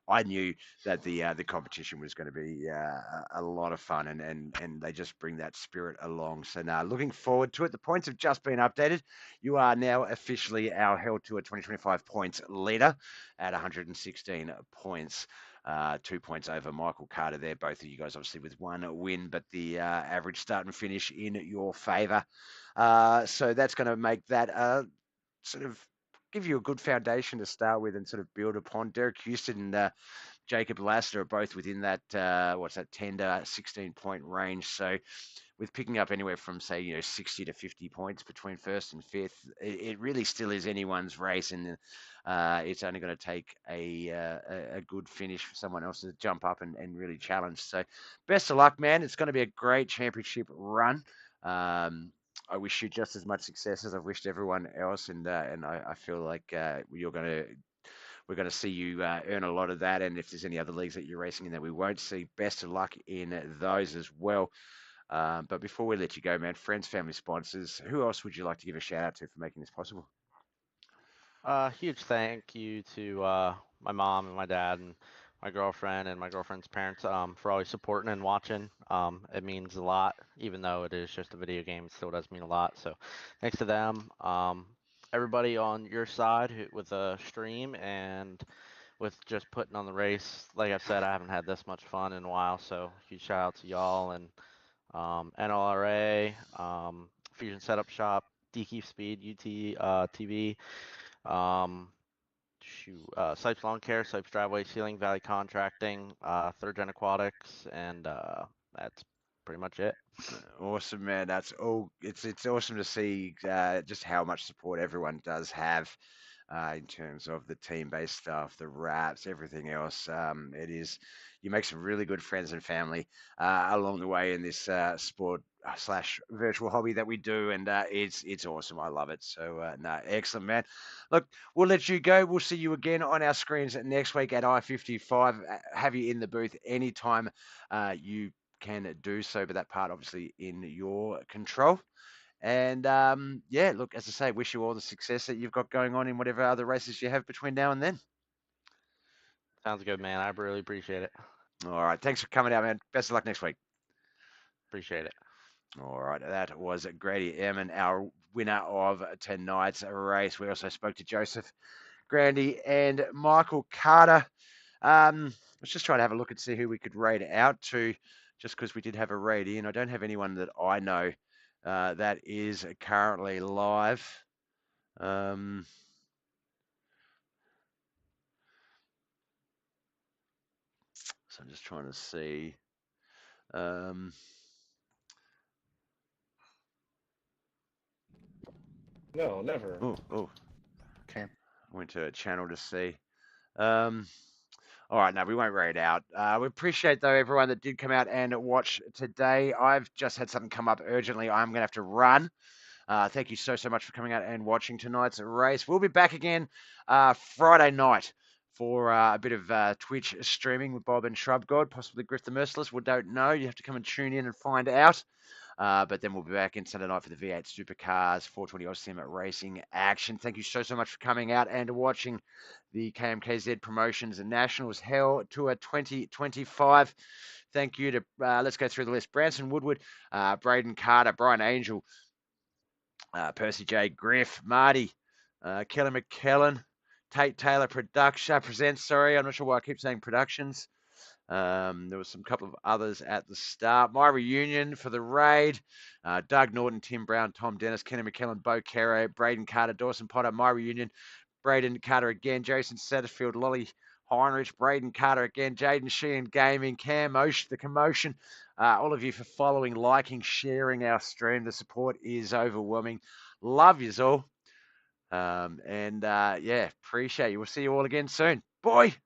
I knew that the competition was going to be a lot of fun, and they just bring that spirit along. So now, looking forward to it. The points have just been updated. You are now officially our Held Tour 2025 points leader at 116 points. 2 points over Michael Carter there. Both of you guys obviously with one win, but the average start and finish in your favour. So that's going to make that sort of give you a good foundation to start with and sort of build upon. Derek Houston and Jacob Lassiter are both within that, 10 to 16 point range. So with picking up anywhere from, say, 60 to 50 points between first and fifth, it really still is anyone's race, and it's only going to take a good finish for someone else to jump up and really challenge. So best of luck, man. It's going to be a great championship run. I wish you just as much success as I've wished everyone else, and I feel like we're going to see you earn a lot of that. And if there's any other leagues that you're racing in that we won't see, best of luck in those as well. But before we let you go, man, friends, family, sponsors, who else would you like to give a shout out to for making this possible? Huge thank you to my mom and my dad and my girlfriend and my girlfriend's parents for always supporting and watching. It means a lot, even though it is just a video game. It still does mean a lot. So thanks to them. everybody on your side with a stream and with just putting on the race. Like I've said, I haven't had this much fun in a while, so huge shout out to y'all and NLRA, Fusion Setup Shop, DKeep Speed, TV, Sipes Lawn Care, Sipes Driveway Sealing, Valley Contracting, Third Gen Aquatics, and that's pretty much it. Awesome, man. That's all. It's awesome to see just how much support everyone does have in terms of the team-based stuff, the wraps, everything else. It is you make some really good friends and family along the way in this sport slash virtual hobby that we do, and it's awesome. I love it. So no, excellent, man. Look, we'll let you go. We'll see you again on our screens next week at I-55. Have you in the booth anytime you can do so, but that part obviously in your control. And yeah, look, as I say, wish you all the success that you've got going on in whatever other races you have between now and then. Sounds good, man. I really appreciate it. All right, thanks for coming out, man. Best of luck next week. Appreciate it. All right, that was Grady Emin, our winner of tonight's race. We also spoke to Joseph Grandy and Michael Carter. Let's just try to have a look and see who we could raid out to, just because we did have a raid in. I don't have anyone that I know that is currently live. So I'm just trying to see. No, never. Oh. Okay. I went to a channel to see. All right, no, we won't raid out. We appreciate, though, everyone that did come out and watch today. I've just had something come up urgently. I'm going to have to run. Thank you so much for coming out and watching tonight's race. We'll be back again Friday night for a bit of Twitch streaming with Bob and Shrubgod, possibly Griff the Merciless. We don't know. You have to come and tune in and find out. But then we'll be back in Sunday night for the V8 Supercars 420 Aussim Racing action. Thank you so much for coming out and watching the KMKZ Promotions and Nationals Hell Tour 2025. Thank you to, let's go through the list. Branson Woodward, Braden Carter, Brian Angel, Percy J. Griff, Marty, Kelly McKellen, Tate Taylor Presents, I'm not sure why I keep saying Productions. There was some couple of others at the start. My Reunion for the raid. Doug Norton, Tim Brown, Tom Dennis, Kenny McKellen, Bo Caro, Braden Carter, Dawson Potter, My Reunion, Braden Carter again, Jason Satterfield, Lolly Heinrich, Braden Carter again, Jaden Sheehan Gaming, Cam Osh, The Commotion. All of you for following, liking, sharing our stream. The support is overwhelming. Love yous all. Yeah, appreciate you. We'll see you all again soon. Bye.